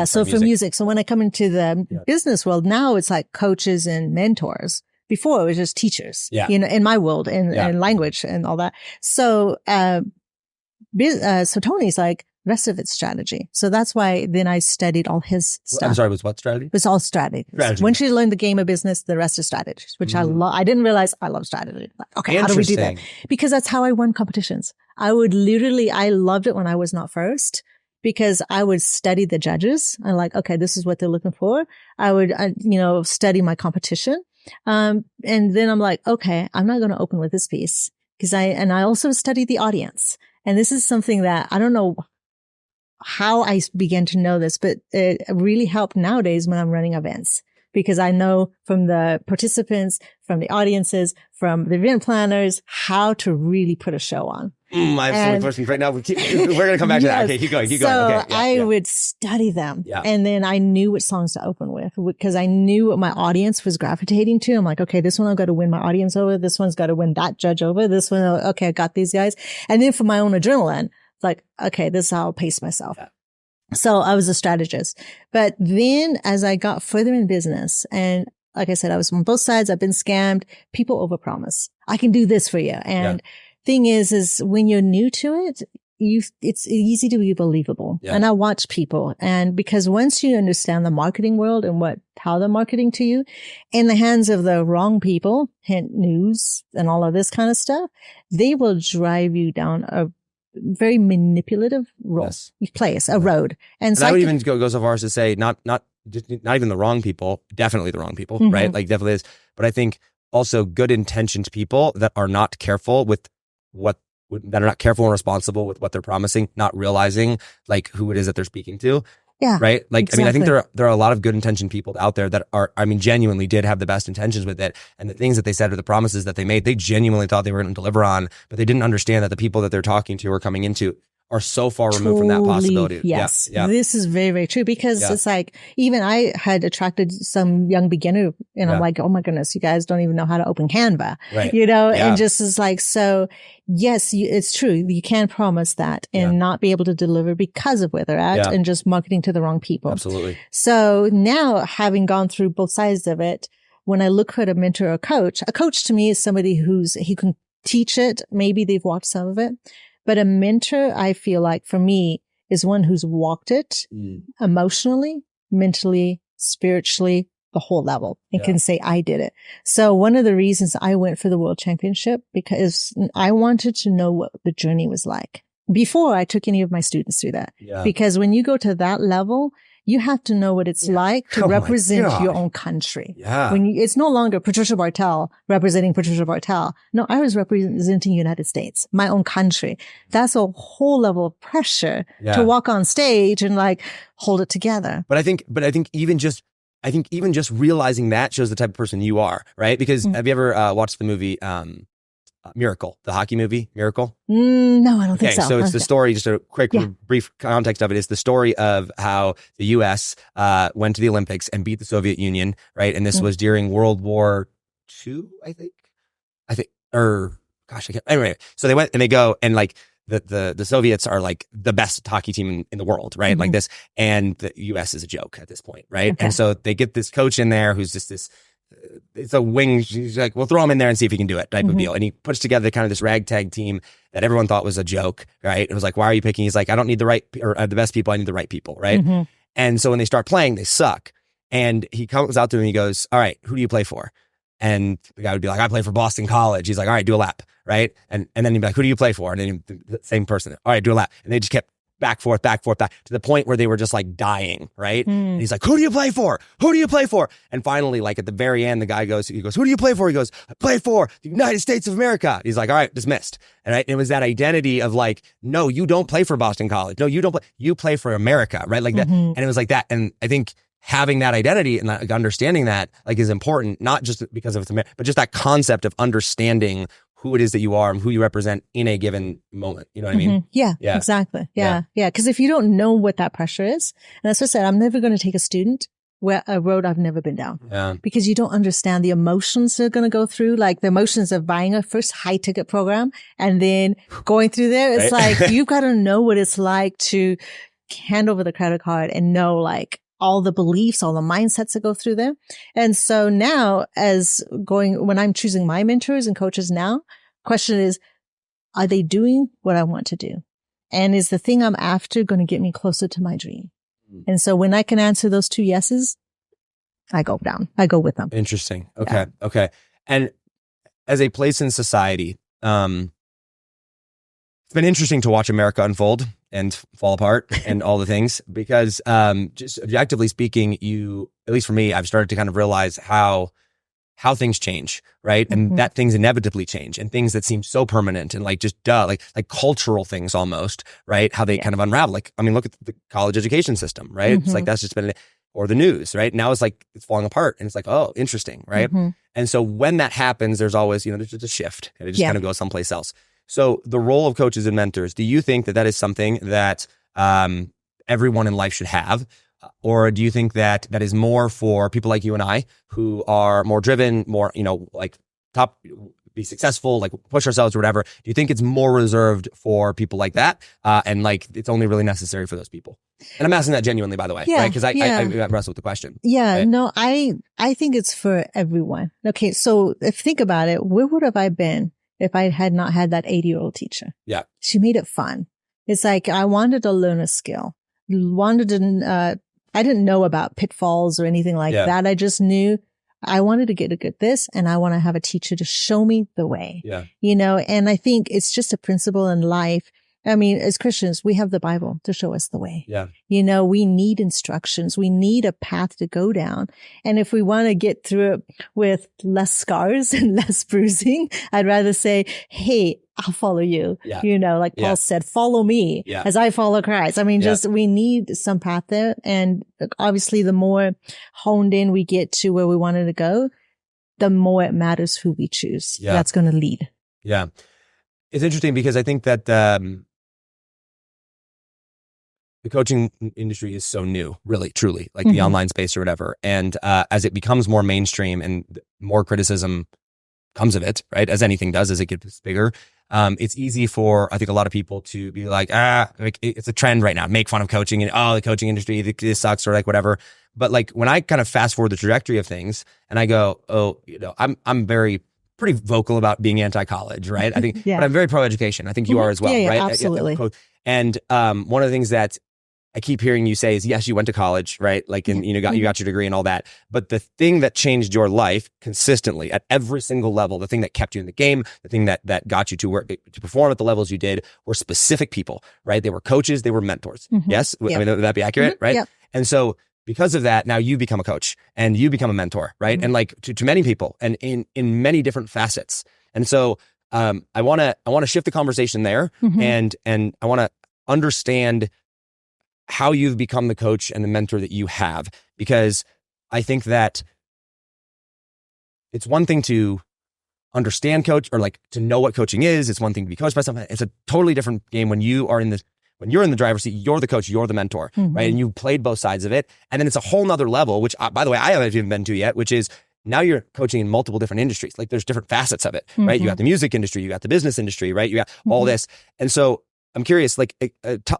So for music. So when I come into the business world, now it's like coaches and mentors. Before it was just teachers, in my world and language and all that. So, so Tony's like, rest of it's strategy. So that's why then I studied all his stuff. I'm sorry, was what strategy? It was all strategy. Once you learn the game of business, the rest is strategies, which I love. I didn't realize I love strategy. Like, okay, how do we do that? Because that's how I won competitions. I loved it when I was not first, because I would study the judges. I'm like, okay, this is what they're looking for. I would, study my competition. And then I'm like, okay, I'm not going to open with this piece, because I also study the audience. And this is something that I don't know how I began to know this, but it really helped nowadays when I'm running events, because I know from the participants, from the audiences, from the event planners, how to really put a show on. I have so many questions right now. We're going to come back to that. Okay, keep going. So Okay, I would study them. And then I knew which songs to open with, because I knew what my audience was gravitating to. I'm like, okay, this one I've got to win my audience over. This one's got to win that judge over. This one, okay, I got these guys. And then for my own adrenaline, it's like, okay, this is how I'll pace myself. Yeah. So I was a strategist. But then as I got further in business, and like I said, I was on both sides. I've been scammed. People overpromise. I can do this for you. And thing is when you're new to it, it's easy to be believable. Yeah. And I watch people, and because once you understand the marketing world and how they're marketing to you, in the hands of the wrong people, hint news and all of this kind of stuff, they will drive you down a very manipulative place, a road. And so I would even go so far as to say, not even the wrong people, definitely the wrong people, right? Like definitely is. But I think also good intentioned people that are not careful with that are not careful and responsible with what they're promising, not realizing like who it is that they're speaking to. Yeah. Right. Like, exactly. I mean, I think there are a lot of good intentioned people out there that are, I mean, genuinely did have the best intentions with it. And the things that they said or the promises that they made, they genuinely thought they were going to deliver on, but they didn't understand that the people that they're talking to or coming into are so far removed from that possibility. Yes. Yeah. This is very, very true, because it's like, even I had attracted some young beginner, and I'm like, oh my goodness, you guys don't even know how to open Canva, and just is like, so yes, it's true. You can promise that and not be able to deliver because of where they're at and just marketing to the wrong people. Absolutely. So now, having gone through both sides of it, when I look at a mentor or a coach to me is somebody he can teach it. Maybe they've watched some of it. But a mentor, I feel like for me, is one who's walked it emotionally, mentally, spiritually, the whole level, and can say, I did it. So one of the reasons I went for the world championship, because I wanted to know what the journey was like before I took any of my students through that. Yeah. Because when you go to that level, you have to know what it's like to represent your own country. Yeah. It's no longer Patricia Bartell representing Patricia Bartell. No, I was representing United States, my own country. That's a whole level of pressure to walk on stage and like hold it together. But I think even just realizing that shows the type of person you are, right? Because have you ever watched the movie Miracle, the hockey movie Miracle? No, I don't think so. So it's the story, just a quick brief context of it, is the story of how the U.S. Went to the Olympics and beat the Soviet Union, right? And this was during World War II, I think, or gosh, I can't. Anyway, so they went and they go, and like the Soviets are like the best hockey team in the world, right? Like this, and the U.S. is a joke at this point, right? Okay. And so they get this coach in there who's just this. It's a wing. She's like, we'll throw him in there and see if he can do it, type of deal. And he puts together kind of this ragtag team that everyone thought was a joke, right? It was like, why are you picking? He's like, I don't need the best people. I need the right people, right? And so when they start playing, they suck. And he comes out to him and he goes, all right, who do you play for? And the guy would be like, I play for Boston College. He's like, all right, do a lap, right? And then he'd be like, who do you play for? And then the same person, all right, do a lap. And they just kept back, forth, to the point where they were just like dying, right? And he's like, who do you play for? Who do you play for? And finally, like at the very end, the guy goes, who do you play for? He goes, I play for the United States of America. He's like, all right, dismissed. And it was that identity of like, no, you don't play for Boston College. No, you don't play. You play for America, right? Like that. And it was like that. And I think having that identity and like understanding that like is important, not just because of it's America, but just that concept of understanding who it is that you are and who you represent in a given moment. You know what I mean? Yeah, exactly. Yeah. Because if you don't know what that pressure is, and that's what I said, I'm never going to take a student where a road I've never been down. Yeah. Because you don't understand the emotions they're going to go through, like the emotions of buying a first high ticket program and then going through there. It's like, you've got to know what it's like to hand over the credit card and know like all the beliefs, all the mindsets that go through there. And so now when I'm choosing my mentors and coaches now, question is, are they doing what I want to do? And is the thing I'm after going to get me closer to my dream? And so when I can answer those two yeses, I go with them. Interesting. Okay. Yeah. Okay. And as a place in society, it's been interesting to watch America unfold and fall apart and all the things, because just objectively speaking, at least for me, I've started to kind of realize how how things change, right? And that things inevitably change, and things that seem so permanent and like just like cultural things almost, right? How they kind of unravel. Like, I mean, look at the college education system, right? It's like, that's just been, or the news, right? Now it's like, it's falling apart, and it's like, oh, interesting, right? And so when that happens, there's always, there's just a shift, and it just kind of goes someplace else. So the role of coaches and mentors, do you think that that is something that everyone in life should have? Or do you think that that is more for people like you and I who are more driven, more, like be successful, like push ourselves or whatever? Do you think it's more reserved for people like that? And like, it's only really necessary for those people? And I'm asking that genuinely, by the way, right? Because I wrestle with the question. Yeah, right? no, I think it's for everyone. Okay. So think about it. Where would have I been if I had not had that 80-year-old teacher? Yeah. She made it fun. It's like, I wanted to learn a skill, I didn't know about pitfalls or anything like that. I just knew I wanted to get good at this, and I want to have a teacher to show me the way. Yeah. And I think it's just a principle in life. I mean, as Christians, we have the Bible to show us the way. Yeah. We need instructions. We need a path to go down. And if we want to get through it with less scars and less bruising, I'd rather say, hey, I'll follow you. Yeah. Like Paul said, follow me as I follow Christ. I mean, we need some path there. And obviously the more honed in we get to where we wanted to go, the more it matters who we choose. Yeah. That's going to lead. Yeah. It's interesting because I think that, the coaching industry is so new, really, truly, like the online space or whatever. And as it becomes more mainstream and more criticism comes of it, right? As anything does, as it gets bigger, it's easy for, I think, a lot of people to be like, like it's a trend right now, make fun of coaching and, the coaching industry, this sucks, or like whatever. But like when I kind of fast forward the trajectory of things and I go, I'm pretty vocal about being anti-college, right? I think, but I'm very pro-education. I think you are as well, right? Absolutely. And one of the things that I keep hearing you say is, yes, you went to college, right? Like, and you got your degree and all that. But the thing that changed your life consistently at every single level, the thing that kept you in the game, the thing that got you to perform at the levels you did, were specific people, right? They were coaches, they were mentors. Yes, I mean, would that be accurate, right? Yep. And so because of that, now you become a coach and you become a mentor, right? And like to many people, and in many different facets. And so I want to shift the conversation there, and I want to understand how you've become the coach and the mentor that you have, because I think that it's one thing to understand coach, or like to know what coaching is. It's one thing to be coached by someone. It's a totally different game when you're in the driver's seat, you're the coach, you're the mentor, right? And you played both sides of it. And then it's a whole nother level, which by the way, I haven't even been to yet, which is now you're coaching in multiple different industries. Like there's different facets of it, right? You got the music industry, you got the business industry, right? You got all this. And so I'm curious, like,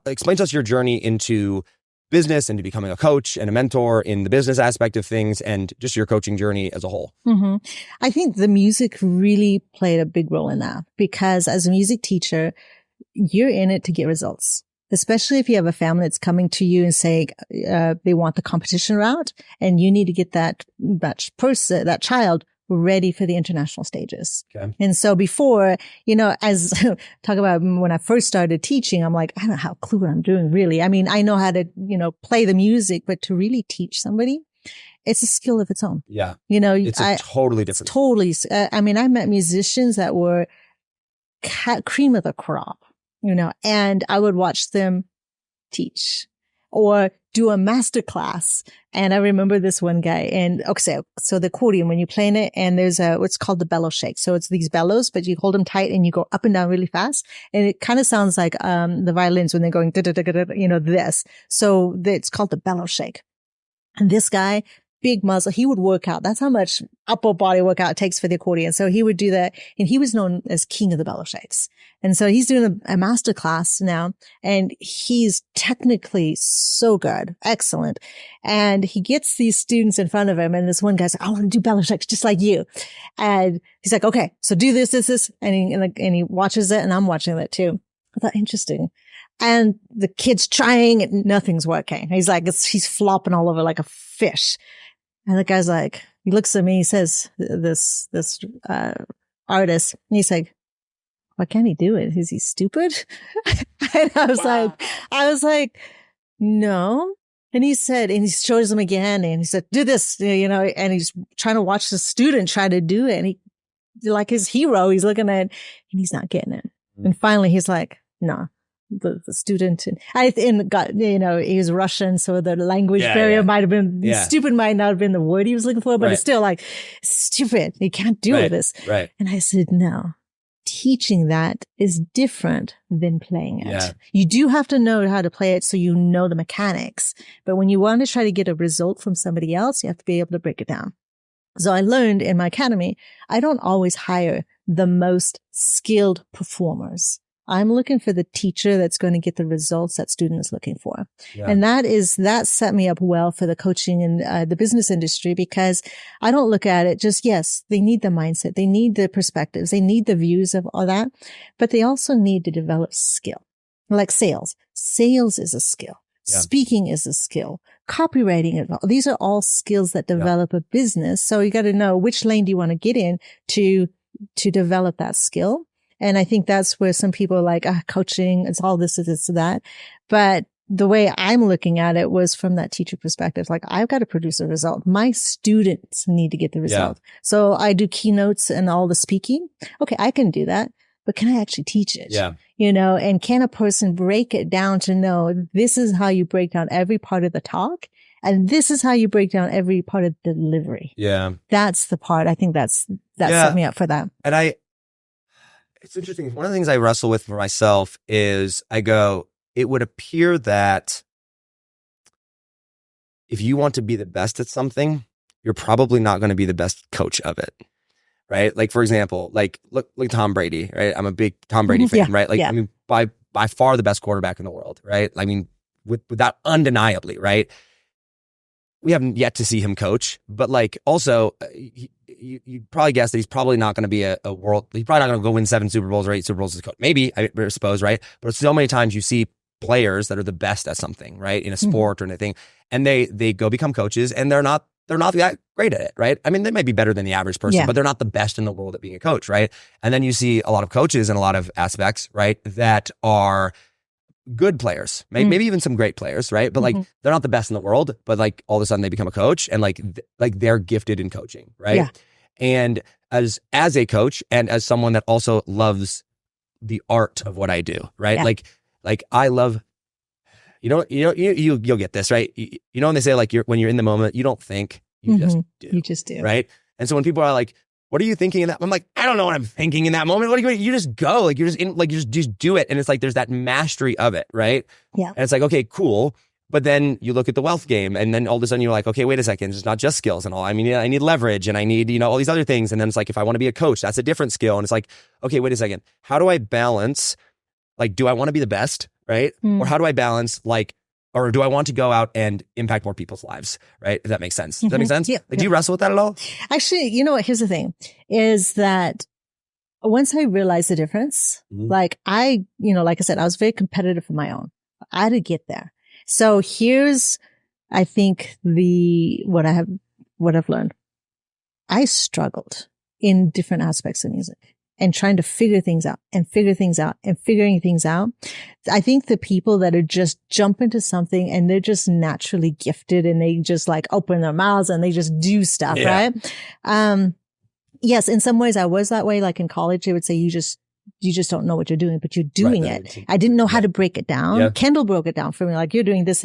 explain to us your journey into business and to becoming a coach and a mentor in the business aspect of things, and just your coaching journey as a whole. I think the music really played a big role in that, because as a music teacher, you're in it to get results, especially if you have a family that's coming to you and saying they want the competition route, and you need to get that child ready for the international stages. Okay. And so before, as talk about when I first started teaching, I'm like, I don't have a clue what I'm doing really. I mean, I know how to, play the music, but to really teach somebody, it's a skill of its own. Yeah. It's totally different. Totally. I mean, I met musicians that were cream of the crop, and I would watch them teach or do a master class. And I remember this one guy, and so the accordion, when you're playing it, and there's what's called the bellow shake. So it's these bellows, but you hold them tight and you go up and down really fast. And it kind of sounds like, the violins when they're going, this. So it's called the bellow shake. And this guy, big muscle, he would work out. That's how much upper body workout it takes for the accordion. So he would do that. And he was known as king of the bellow shakes. And so he's doing a master class now, and he's technically so good, excellent. And he gets these students in front of him, and this one guy's like, I want to do bellow shakes just like you. And he's like, okay, so do this. And he watches it, and I'm watching that too. I thought, interesting. And the kid's trying and nothing's working. He's like, he's flopping all over like a fish. And the guy's like, he looks at me, he says, this artist, and he's like, why can't he do it? Is he stupid? And I was like, no. And he said, and he shows him again, and he said, do this, and he's trying to watch the student try to do it. And he, like his hero, he's looking at it, and he's not getting it. And finally he's like, no, the student, and got, he was Russian. So the language barrier might have been, stupid might not have been the word he was looking for, but it's still like, stupid. You can't do this. Right. And I said, no. Teaching that is different than playing it. Yeah. You do have to know how to play it so you know the mechanics. But when you want to try to get a result from somebody else, you have to be able to break it down. So I learned in my academy, I don't always hire the most skilled performers. I'm looking for the teacher that's going to get the results that student is looking for. Yeah. And that set me up well for the coaching in the business industry, because I don't look at it just, yes, they need the mindset. They need the perspectives. They need the views of all that, but they also need to develop skill, like sales. Sales is a skill. Yeah. Speaking is a skill. Copywriting. These are all skills that develop a business. So you got to know which lane do you want to get in to develop that skill. And I think that's where some people are like, coaching, it's all this, that. But the way I'm looking at it was from that teacher perspective. Like, I've got to produce a result. My students need to get the result. Yeah. So I do keynotes and all the speaking. Okay, I can do that, but can I actually teach it? Yeah. And can a person break it down to know this is how you break down every part of the talk? And this is how you break down every part of the delivery. Yeah. That's the part. I think that set me up for that. And it's interesting. One of the things I wrestle with for myself is it would appear that if you want to be the best at something, you're probably not going to be the best coach of it. Right. Like, for example, look Tom Brady, right? I'm a big Tom Brady fan, right? I mean, by far the best quarterback in the world, right? I mean, without undeniably, right? We haven't yet to see him coach, but also you probably guess that he's probably not going to be he's probably not going to go win 7 Super Bowls or 8 Super Bowls as a coach. Maybe, I suppose, right? But so many times you see players that are the best at something, right? In a sport or anything, and they go become coaches, and they're not that great at it, right? I mean, they might be better than the average person, but they're not the best in the world at being a coach, right? And then you see a lot of coaches in a lot of aspects, right, that are good players, maybe even some great players, right? But they're not the best in the world, but all of a sudden they become a coach, and they're gifted in coaching, right? Yeah. And as a coach, and as someone that also loves the art of what I do, right? Yeah. I love, you'll get this, right? When they say when you're in the moment, you don't think, you just do. You just do. Right? And so when people are like, what are you thinking in that? I'm like, I don't know what I'm thinking in that moment. What do you just go, you're just in, you just do it. And it's there's that mastery of it, right? Yeah. And it's okay, cool. But then you look at the wealth game, and then all of a sudden you're like, okay, wait a second. It's not just skills and all. I mean, I need leverage, and I need, all these other things. And then it's if I want to be a coach, that's a different skill. And it's okay, wait a second. How do I balance, do I want to be the best, right? Or how do I balance, or do I want to go out and impact more people's lives, right? If that makes sense. Does that make sense? Yeah. Do you wrestle with that at all? Actually, you know what? Here's the thing, is that once I realized the difference, like I said, I was very competitive for my own. I had to get there. So here's, I think what I've learned. I struggled in different aspects of music and trying to figure things out and figuring things out. I think the people that are just jump into something and they're just naturally gifted and they just open their mouths and they just do stuff, right? Yes, in some ways I was that way. In college, they would say you just don't know what you're doing, but you're doing it. I didn't know how to break it down. Yeah. Kendall broke it down for me. You're doing this.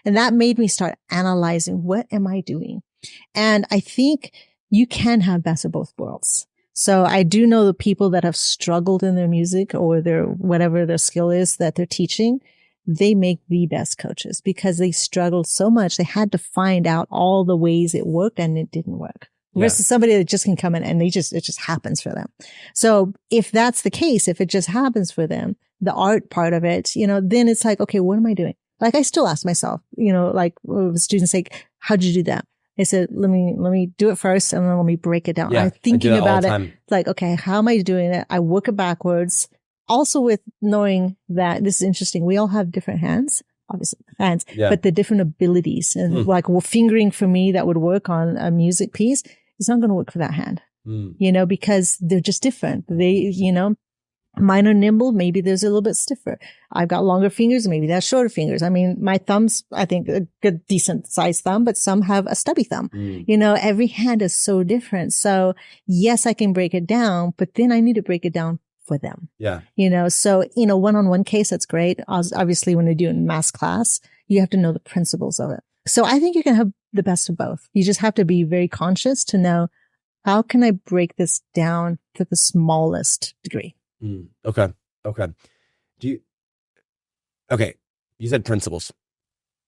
And that made me start analyzing, what am I doing? And I think you can have best of both worlds. So I do know the people that have struggled in their music or whatever their skill is that they're teaching, they make the best coaches because they struggled so much. They had to find out all the ways it worked and it didn't work. Versus somebody that just can come in and it just happens for them. So if that's the case, if it just happens for them, the art part of it, then it's okay, what am I doing? I still ask myself, students say, how'd you do that? I said, let me do it first and then let me break it down. Yeah, I'm thinking about it. It's okay, how am I doing it? I work it backwards. Also with knowing that this is interesting. We all have different hands, obviously hands, but the different abilities and fingering for me that would work on a music piece. It's not going to work for that hand, because they're just different. Mine are nimble. Maybe there's a little bit stiffer. I've got longer fingers. Maybe that's shorter fingers. I mean, my thumbs, I think a good, decent sized thumb, but some have a stubby thumb. You know, every hand is so different. So yes, I can break it down, but then I need to break it down for them. Yeah. You know, so in a one-on-one case, that's great. Obviously, when you're doing mass class, you have to know the principles of it. So I think you can have the best of both. You just have to be very conscious to know, how can I break this down to the smallest degree? Okay. You said principles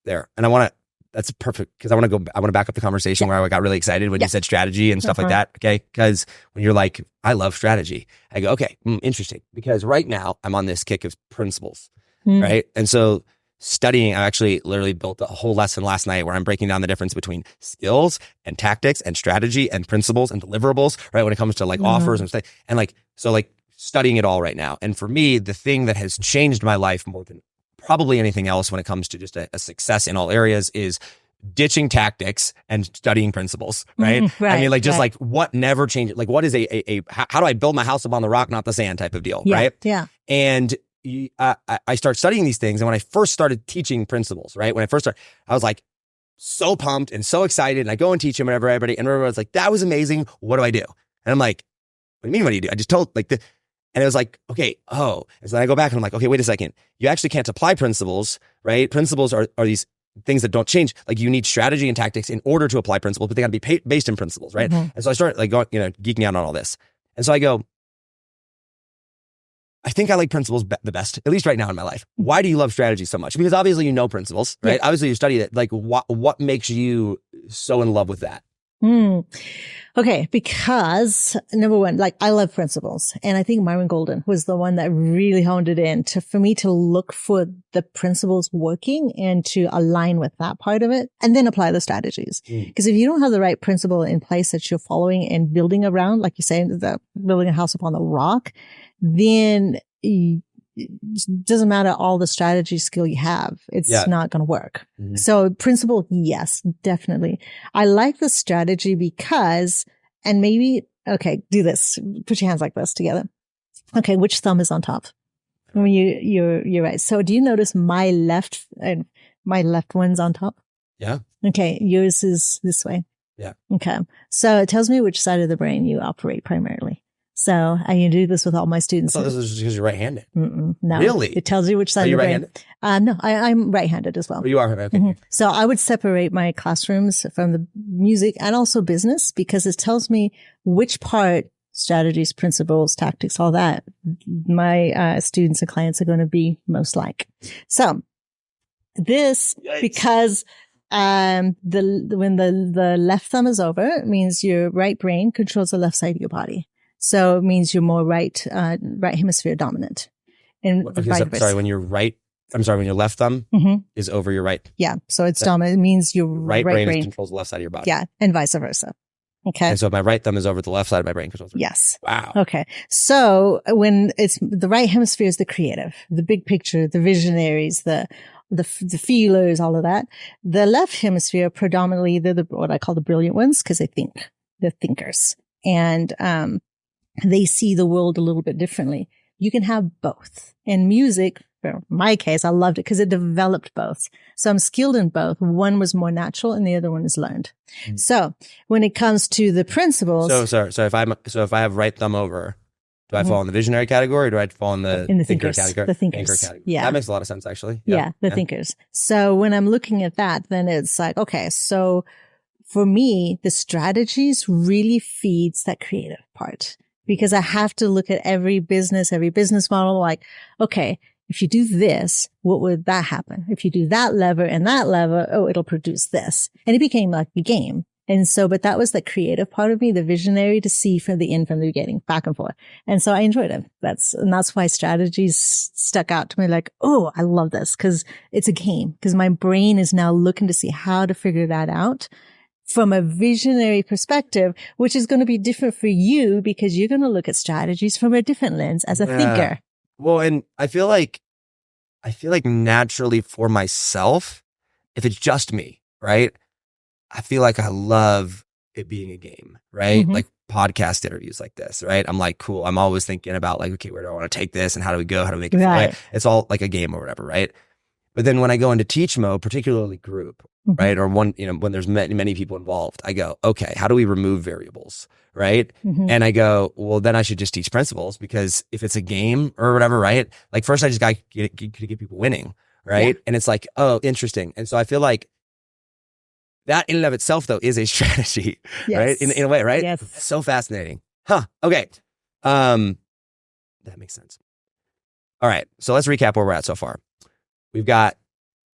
there. And that's perfect, because I want to back up the conversation where I got really excited when you said strategy and stuff like that. Okay. Because when you're like, I love strategy, I go, okay, interesting. Because right now I'm on this kick of principles. Right. And so studying, I actually literally built a whole lesson last night where I'm breaking down the difference between skills and tactics and strategy and principles and deliverables, right? When it comes to like offers and stuff. And like, so like studying it all right now. And for me, the thing that has changed my life more than probably anything else when it comes to just a success in all areas is ditching tactics and studying principles, right? I mean, like, just like what never changes, like what is how do I build my house upon the rock, not the sand type of deal, right? Yeah. And I start studying these things. And when I first started teaching principles, right? When I first started, I was like so pumped and so excited. And I go and teach them and everybody's like, that was amazing. What do I do? And I'm like, what do you mean, what do you do? I just told and it was like, okay, and so then I go back and I'm like, okay, wait a second. You actually can't apply principles, right? Principles are these things that don't change. Like, you need strategy and tactics in order to apply principles, but they got to be based in principles, right? And so I start like going, geeking out on all this. And so I go, I think I like principles the best, at least right now in my life. Why do you love strategy so much? Because obviously you know principles, right? Obviously you study it. Like, what makes you so in love with that? Okay, because number one, like, I love principles, and I think Myron Golden was the one that really honed it in for me to look for the principles working and to align with that part of it, and then apply the strategies. Because if you don't have the right principle in place that you're following and building around, like you say, building a house upon the rock, then it doesn't matter all the strategy skill you have. It's not going to work. So principle, yes, definitely. I like the strategy because, and maybe, okay, do this. Put your hands like this together. Okay. Which thumb is on top? When you're right. So do you notice my left one's on top? Yeah. Okay. Yours is this way. Yeah. Okay. So it tells me which side of the brain you operate primarily. So I can do this with all my students. I thought this was just because you're right-handed. No. Really? It tells you which side of the brain. No, I'm right-handed as well. Oh, you are? Okay. So I would separate my classrooms from the music and also business, because it tells me which part, strategies, principles, tactics, all that, my students and clients are going to be most like. So this, because when the left thumb is over, it means your right brain controls the left side of your body. So it means you're more right hemisphere dominant. And when your left thumb is over your right. Yeah. So it's dominant. It means your right brain controls the left side of your body. Yeah. And vice versa. Okay. And so if my right thumb is over the left side of my brain controls. Yes. Wow. Okay. So when it's the right hemisphere is the creative, the big picture, the visionaries, the feelers, all of that. The left hemisphere, predominantly, they're what I call the brilliant ones, because they think. They're thinkers. And, they see the world a little bit differently. You can have both. And music, for my case, I loved it because it developed both. So I'm skilled in both. One was more natural and the other one is learned. So when it comes to the principles. So if I have right thumb over, do I fall in the visionary category or do I fall in the thinker category? The thinkers. Thinker category. Yeah. That makes a lot of sense, actually. Yeah, the thinkers. So when I'm looking at that, then it's like, okay, so for me, the strategies really feeds that creative part. Because I have to look at every business model, like, okay, if you do this, what would that happen? If you do that lever and that lever, it'll produce this. And it became like a game. And so, but that was the creative part of me, the visionary, to see from the end, from the beginning, back and forth. And so I enjoyed it. That's why strategies stuck out to me, like, oh, I love this, because it's a game, because my brain is now looking to see how to figure that out from a visionary perspective, which is going to be different for you because you're going to look at strategies from a different lens as a thinker. Well, and I feel like naturally for myself, if it's just me, right? I feel like I love it being a game, right? Like podcast interviews like this, right? I'm like, cool. I'm always thinking about like, okay, where do I want to take this and how do we go? How do we make it feel right? It's all like a game or whatever, right? But then when I go into teach mode, particularly group, right? Or one, when there's many people involved, I go, okay, how do we remove variables, right? And I go, well, then I should just teach principles, because if it's a game or whatever, right? Like first I just got to get people winning, right? Yeah. And it's like, oh, interesting. And so I feel like that in and of itself though is a strategy, right? In a way, right? Yes. So fascinating. Huh. Okay. That makes sense. All right. So let's recap where we're at so far. We've got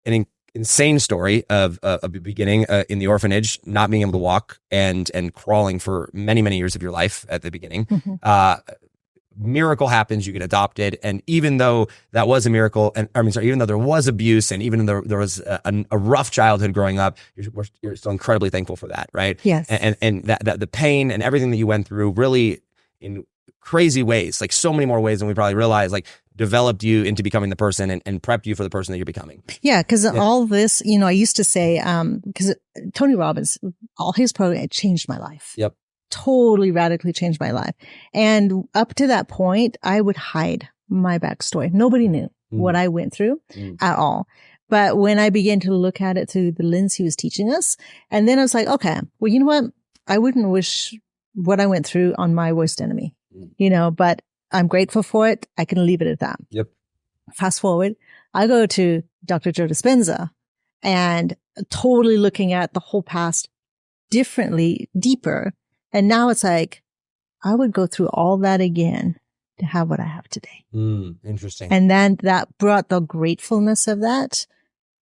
an insane story of a beginning in the orphanage, not being able to walk and crawling for many, many years of your life at the beginning. Miracle happens, you get adopted. And even though that was a miracle, even though there was abuse and even though there was a rough childhood growing up, you're still incredibly thankful for that, right? Yes. And that the pain and everything that you went through really in crazy ways, like so many more ways than we probably realized, like developed you into becoming the person and prepped you for the person that you're becoming. Yeah. Cause all this, I used to say, cause Tony Robbins, all his program, it changed my life. Yep. Totally radically changed my life. And up to that point, I would hide my backstory. Nobody knew what I went through at all. But when I began to look at it through the lens he was teaching us, and then I was like, okay, well, you know what? I wouldn't wish what I went through on my worst enemy, but I'm grateful for it. I can leave it at that. Yep. Fast forward, I go to Dr. Joe Dispenza and totally looking at the whole past differently, deeper. And now it's like, I would go through all that again to have what I have today. Interesting. And then that brought the gratefulness of that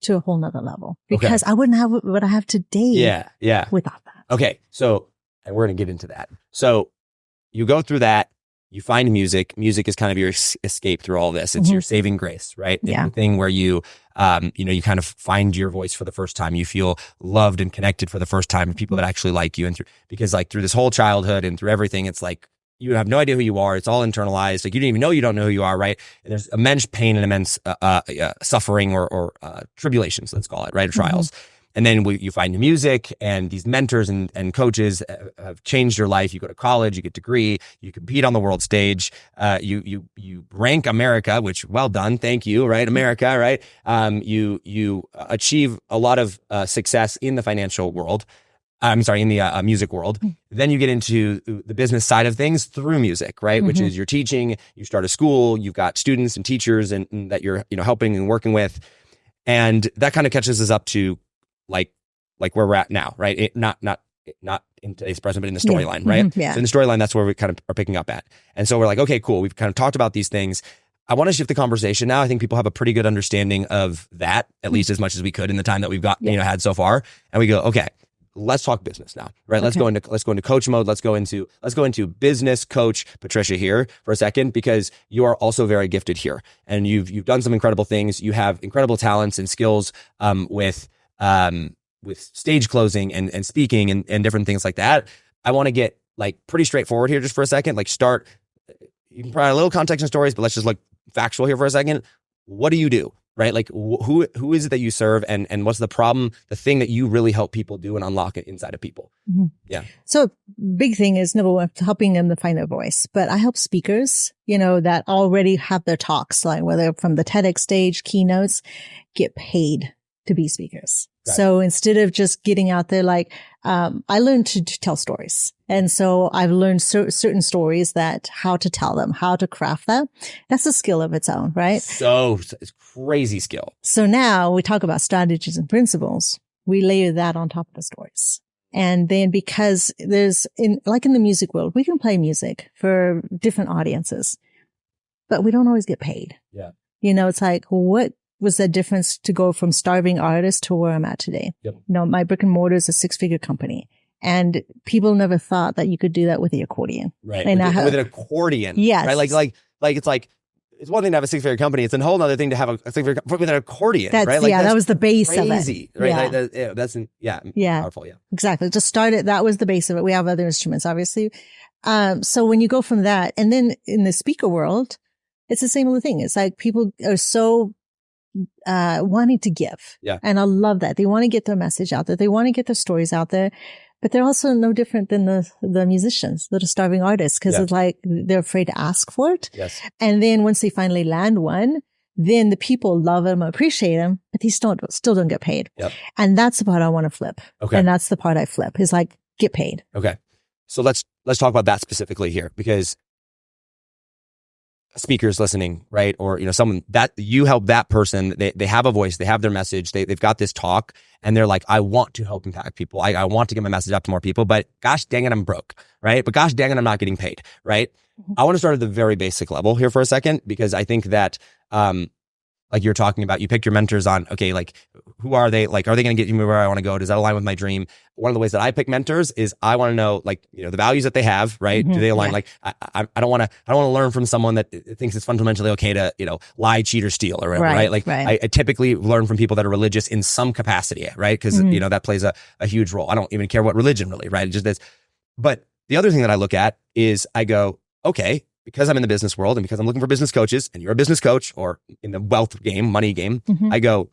to a whole nother level, because I wouldn't have what I have today. Yeah. Without that. Okay. So, and we're going to get into that. So you go through that. You find music. Music is kind of your escape through all this. It's your saving grace, right? It's the thing where you, you kind of find your voice for the first time. You feel loved and connected for the first time with people that actually like you. And because like through this whole childhood and through everything, it's like, you have no idea who you are. It's all internalized. Like you don't even know you don't know who you are, right? And there's immense pain and immense suffering or tribulations, let's call it, right? Or trials. And then you find your music, and these mentors and coaches have changed your life. You go to college, you get a degree, you compete on the world stage, you rank America, which well done, thank you, right? America, right? You achieve a lot of success in the financial world. In the music world. Then you get into the business side of things through music, right? Which is you're teaching, you start a school, you've got students and teachers and that you're helping and working with, and that kind of catches us up to like where we're at now, right? Not in today's present, but in the storyline, right? Yeah. So in the storyline, that's where we kind of are picking up at. And so we're like, okay, cool. We've kind of talked about these things. I want to shift the conversation now. I think people have a pretty good understanding of that, at least as much as we could in the time that we've got, had so far. And we go, okay, let's talk business now, right? Let's go into coach mode. Let's go into business coach Patricia here for a second, because you are also very gifted here, and you've done some incredible things. You have incredible talents and skills with stage closing and speaking and different things like that. I want to get like pretty straightforward here just for a second. Like you can provide a little context and stories, but let's just look factual here for a second. What do you do? Right? Like who is it that you serve, and what's the problem, the thing that you really help people do and unlock it inside of people? Yeah. So big thing is, number one, helping them to find their voice. But I help speakers, that already have their talks, like whether from the TEDx stage, keynotes, get paid to be speakers. Right. So instead of just getting out there, like, I learned to tell stories. And so I've learned certain stories how to tell them, how to craft that. That's a skill of its own, right? So it's crazy skill. So now we talk about strategies and principles. We layer that on top of the stories. And then because in the music world, we can play music for different audiences, but we don't always get paid. Yeah. It's like, what was the difference to go from starving artist to where I'm at today? Yep. My brick-and-mortar is a 6-figure company, and people never thought that you could do that with the accordion. Right. And with an accordion. Yes. Right. Like it's like, it's one thing to have a 6-figure company. It's a whole other thing to have a 6-figure with an accordion, right? Like that was the base crazy, of it. Right? Yeah. That's powerful. Yeah. Exactly. Just started. That was the base of it. We have other instruments, obviously. So when you go from that, and then in the speaker world, it's the same other thing. It's like people are so wanting to give. Yeah. And I love that. They want to get their message out there. They want to get their stories out there. But they're also no different than the musicians that are starving artists because it's like they're afraid to ask for it. Yes. And then once they finally land one, then the people love them, appreciate them, but they still don't get paid. Yep. And that's the part I want to flip. Okay. And that's the part I flip is like, get paid. Okay. So let's talk about that specifically here, because speakers listening, right? Or, someone that you help that person, they have a voice, they have their message, they've got this talk and they're like, I want to help impact people. I want to get my message out to more people, but gosh dang it, I'm broke, right? But gosh dang it, I'm not getting paid, right? Mm-hmm. I want to start at the very basic level here for a second, because I think that, like you're talking about, you pick your mentors on, okay, like who are they? Like, are they going to get me where I want to go? Does that align with my dream? One of the ways that I pick mentors is I want to know, like, the values that they have, right? Mm-hmm. Do they align? Yeah. Like, I don't want to learn from someone that thinks it's fundamentally okay to, lie, cheat, or steal or whatever, right? Like, right. I typically learn from people that are religious in some capacity, right? Because, mm-hmm. That plays a huge role. I don't even care what religion really, right? It just is. But the other thing that I look at is I go, okay, because I'm in the business world and because I'm looking for business coaches and you're a business coach or in the wealth game, money game, mm-hmm. I go,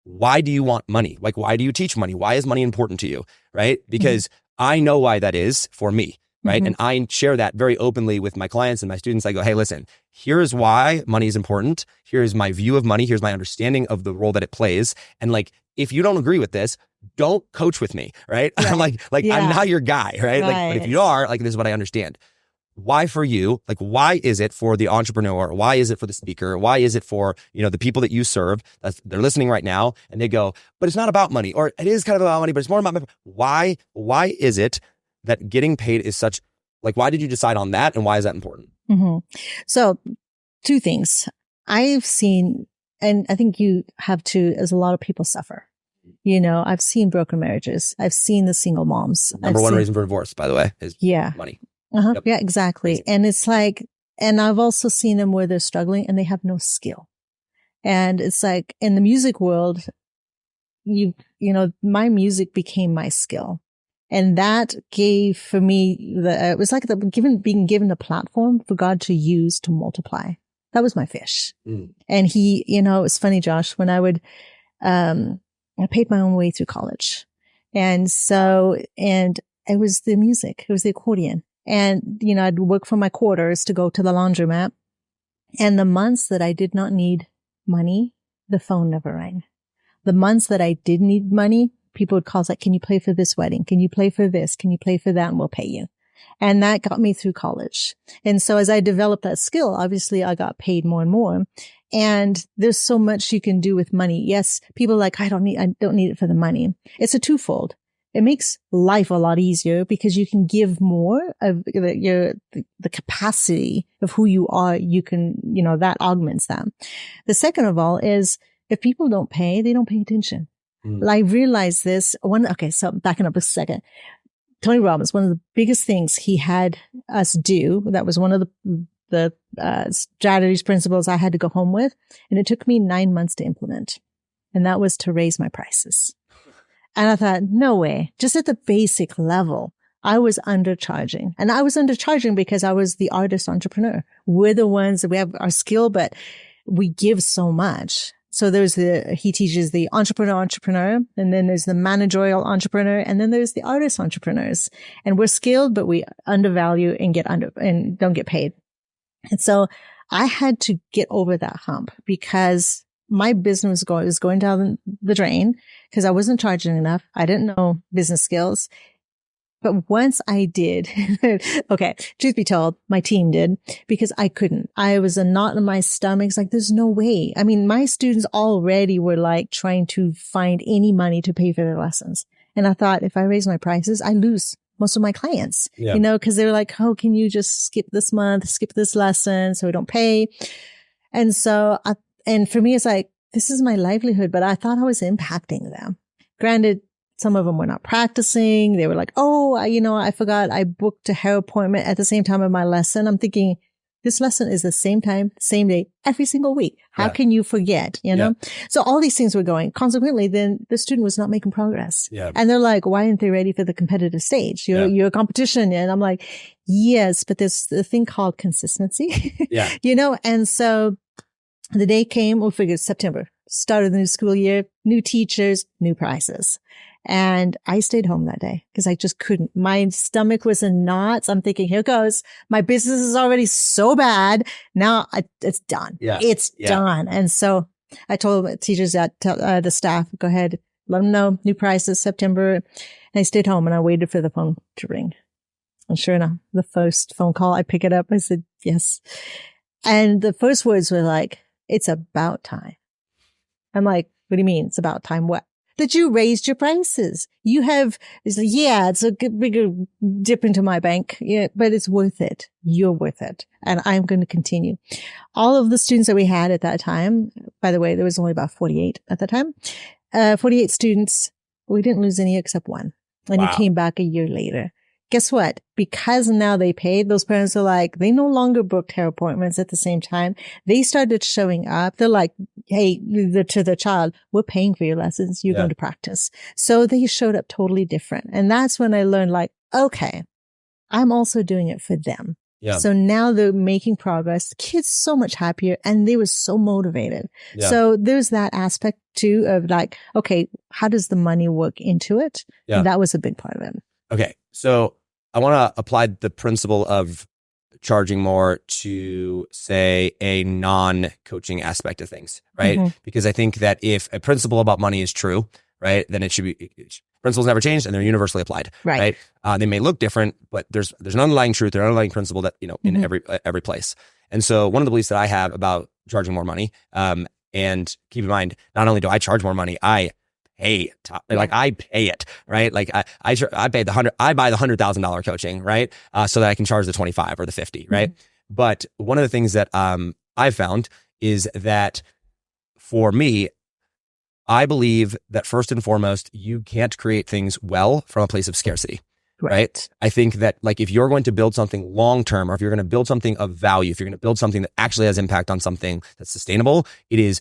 why do you want money? Like, why do you teach money? Why is money important to you? Right? Because mm-hmm. I know why that is for me. Right. Mm-hmm. And I share that very openly with my clients and my students. I go, hey, listen, here's why money is important. Here's my view of money. Here's my understanding of the role that it plays. And like, if you don't agree with this, don't coach with me. Right. I'm like, yeah. I'm not your guy. Right. Like, but if you are, like, this is what I understand. Why for you? Like, why is it for the entrepreneur? Why is it for the speaker? Why is it for, the people that you serve? They're listening right now and they go, but it's not about money, or it is kind of about money, but it's more about money. Why is it that getting paid is such, like, why did you decide on that? And why is that important? Mm-hmm. So 2 things I've seen, and I think you have too, is a lot of people suffer. I've seen broken marriages. I've seen the single moms. Number one reason for divorce, by the way, is money. Uh-huh. Yep. Yeah, exactly. And it's like, and I've also seen them where they're struggling and they have no skill. And it's like in the music world, my music became my skill. And that gave for me it was like being given a platform for God to use to multiply. That was my fish. Mm. And he, it's funny, Josh, when I paid my own way through college. And it was the music, it was the accordion. And, I'd work for my quarters to go to the laundromat. And the months that I did not need money, the phone never rang. The months that I did need money, people would call, like, can you play for this wedding? Can you play for this? Can you play for that? And we'll pay you. And that got me through college. And so as I developed that skill, obviously I got paid more and more. And there's so much you can do with money. Yes, people are like, I don't need it for the money. It's a twofold. It makes life a lot easier because you can give more of the capacity of who you are. You can, that augments that. The second of all is if people don't pay, they don't pay attention. Mm. I realized this so backing up a second. Tony Robbins, one of the biggest things he had us do, that was one of the strategies, principles I had to go home with. And it took me 9 months to implement. And that was to raise my prices. And I thought, no way, just at the basic level, I was undercharging. And I was undercharging because I was the artist entrepreneur. We're the ones that we have our skill, but we give so much. So he teaches the entrepreneur, and then there's the managerial entrepreneur, and then there's the artist entrepreneurs. And we're skilled, but we undervalue and don't get paid. And so I had to get over that hump because my business was going down the drain because I wasn't charging enough. I didn't know business skills. But once I did, okay, truth be told, my team did because I couldn't. I was a knot in my stomach. It's like, there's no way. I mean, my students already were like trying to find any money to pay for their lessons. And I thought, if I raise my prices, I lose most of my clients, because they're like, oh, can you just skip this month, skip this lesson so we don't pay? And so and for me, it's like, this is my livelihood, but I thought I was impacting them. Granted, some of them were not practicing. They were like, oh, I forgot I booked a hair appointment at the same time of my lesson. I'm thinking, this lesson is the same time, same day, every single week. How can you forget, So all these things were going. Consequently, then the student was not making progress. Yeah. And they're like, why aren't they ready for the competitive stage? You're a competition. And I'm like, yes, but there's a thing called consistency, And so the day came, we figured September, start of the new school year, new teachers, new prices. And I stayed home that day because I just couldn't. My stomach was in knots. I'm thinking, here goes. My business is already so bad. Now it's done. Yeah. It's done. And so I told teachers that, the staff, go ahead, let them know new prices September. And I stayed home and I waited for the phone to ring. And sure enough, the first phone call, I pick it up. I said, yes. And the first words were like, it's about time. I'm like, what do you mean? It's about time. What? That you raised your prices. You have, it's like, yeah, it's a bigger dip into my bank. Yeah, but it's worth it. You're worth it. And I'm going to continue. All of the students that we had at that time, by the way, there was only about 48 at the time, 48 students. We didn't lose any except one. And he came back a year later. Guess what? Because now they paid, those parents are like, they no longer booked hair appointments at the same time. They started showing up. They're like, hey, to the child, we're paying for your lessons. You're going to practice. So they showed up totally different. And that's when I learned like, okay, I'm also doing it for them. Yeah. So now they're making progress. The kids so much happier and they were so motivated. Yeah. So there's that aspect too of like, okay, how does the money work into it? Yeah. And that was a big part of it. Okay. So I want to apply the principle of charging more to, say, a non-coaching aspect of things, right? Mm-hmm. Because I think that if a principle about money is true, right, then it should be, principles never changed and they're universally applied, right? They may look different, but there's an underlying truth, there's an underlying principle that, in every place. And so one of the beliefs that I have about charging more money, and keep in mind, not only do I charge more money, I pay it, right? Like I pay I buy the $100,000 coaching, right? So that I can charge the 25 or the 50, right? Mm-hmm. But one of the things that, I've found is that for me, I believe that first and foremost, you can't create things well from a place of scarcity, right? I think that like, if you're going to build something long-term, or if you're going to build something of value, if you're going to build something that actually has impact on something that's sustainable, it is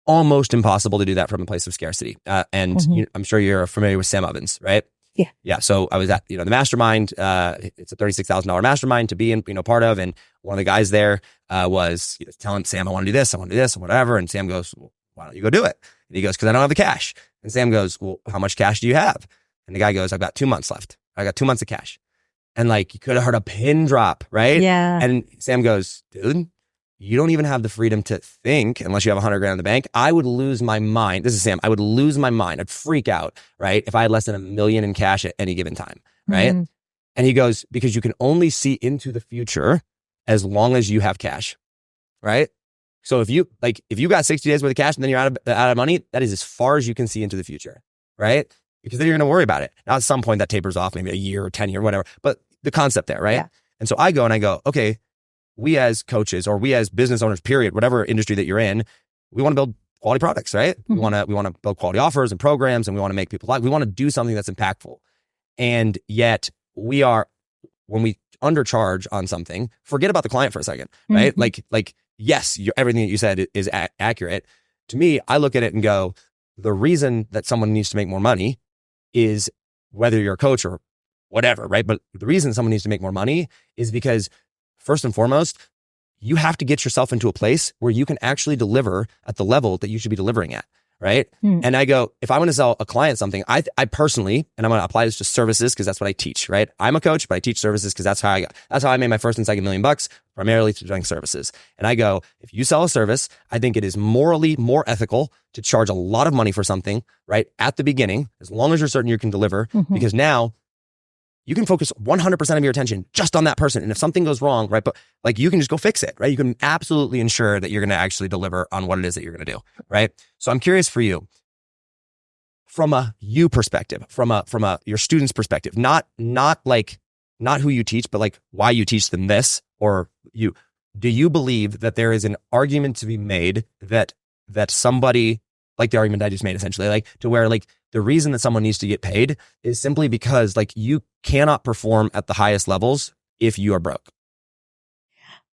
almost impossible to do that from a place of scarcity. I'm sure you're familiar with Sam Ovens, right? Yeah. Yeah. So I was at, the mastermind, it's a $36,000 mastermind to be in, part of. And one of the guys there, was telling Sam, I want to do this, and whatever. And Sam goes, well, why don't you go do it? And he goes, cause I don't have the cash. And Sam goes, well, how much cash do you have? And the guy goes, I've got 2 months left. I got 2 months of cash. And like, you could have heard a pin drop, right? Yeah. And Sam goes, dude, you don't even have the freedom to think unless you have $100,000 in the bank. I would lose my mind. This is Sam. I would lose my mind. I'd freak out, right? If I had less than $1 million in cash at any given time, right? Mm-hmm. And he goes, because you can only see into the future as long as you have cash, right? So if you got 60 days worth of cash and then you're out of money, that is as far as you can see into the future, right? Because then you're going to worry about it. Now at some point that tapers off, maybe a year or 10 year, whatever, but the concept there, right? Yeah. And so I go, okay, we as coaches or we as business owners, period, whatever industry that you're in, we want to build quality products, right? Mm-hmm. We want to build quality offers and programs, and we want to make people we want to do something that's impactful. And yet when we undercharge on something, forget about the client for a second, right? Mm-hmm. Like yes, everything that you said is accurate. To me, I look at it and go, the reason that someone needs to make more money is, whether you're a coach or whatever, right? But the reason someone needs to make more money is because, first and foremost, you have to get yourself into a place where you can actually deliver at the level that you should be delivering at, right? And I go, if I want to sell a client something, I personally, and I'm going to apply this to services because that's what I teach, right? I'm a coach, but I teach services because that's how I made my first and second $1 million, primarily through doing services. And I go, if you sell a service, I think it is morally more ethical to charge a lot of money for something, right? At the beginning, as long as you're certain you can deliver, because now you can focus 100% of your attention just on that person. And if something goes wrong, right, but like, you can just go fix it, right? You can absolutely ensure that you're going to actually deliver on what it is that you're going to do, right? So I'm curious for you, from a you perspective, from a your student's perspective, not who you teach, but like why you teach them this, or do you believe that there is an argument to be made that somebody, like the argument I just made essentially, like to where like the reason that someone needs to get paid is simply because like you cannot perform at the highest levels if you are broke?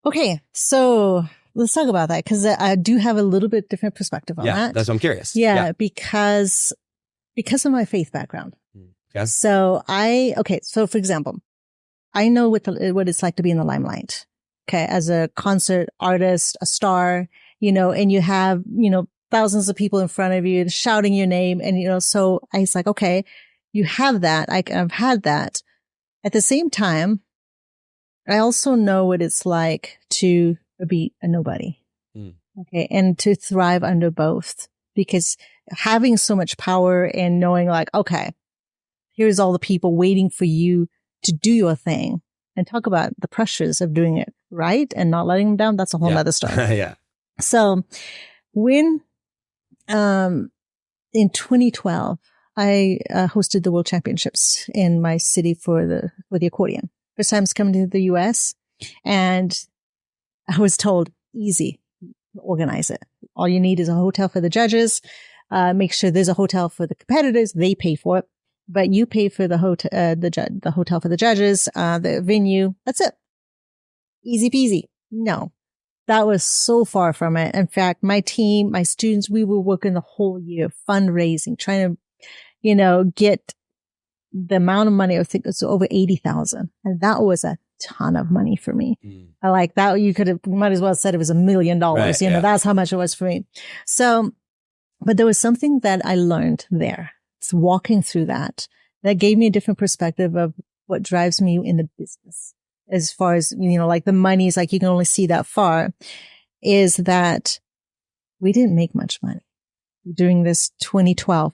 Okay. So let's talk about that, because I do have a little bit different perspective on that. Yeah, that's what I'm curious. Yeah. Because of my faith background. Okay. So for example, I know what it's like to be in the limelight. Okay. As a concert artist, a star, and you have, thousands of people in front of you shouting your name. And, so I was like, okay, you have that. I've had that. At the same time, I also know what it's like to be a nobody. Okay. And to thrive under both, because having so much power and knowing like, okay, here's all the people waiting for you to do your thing, and talk about the pressures of doing it right and not letting them down. That's a whole nother story. Yeah. So when, in 2012, I hosted the World Championships in my city for the accordion. First time coming to the US, and I was told, easy, organize it. All you need is a hotel for the judges. Make sure there's a hotel for the competitors. They pay for it, but you pay for the hotel, the hotel for the judges, the venue. That's it. Easy peasy. No, that was so far from it. In fact, my team, my students, we were working the whole year fundraising, trying to, get the amount of money. I think it's over 80,000. And that was a ton of money for me. I like that. You might as well have said it was $1 million. Right, that's how much it was for me. So, but there was something that I learned there. It's walking through that gave me a different perspective of what drives me in the business. As far as, like the money is like, you can only see that far, is that we didn't make much money during this 2012,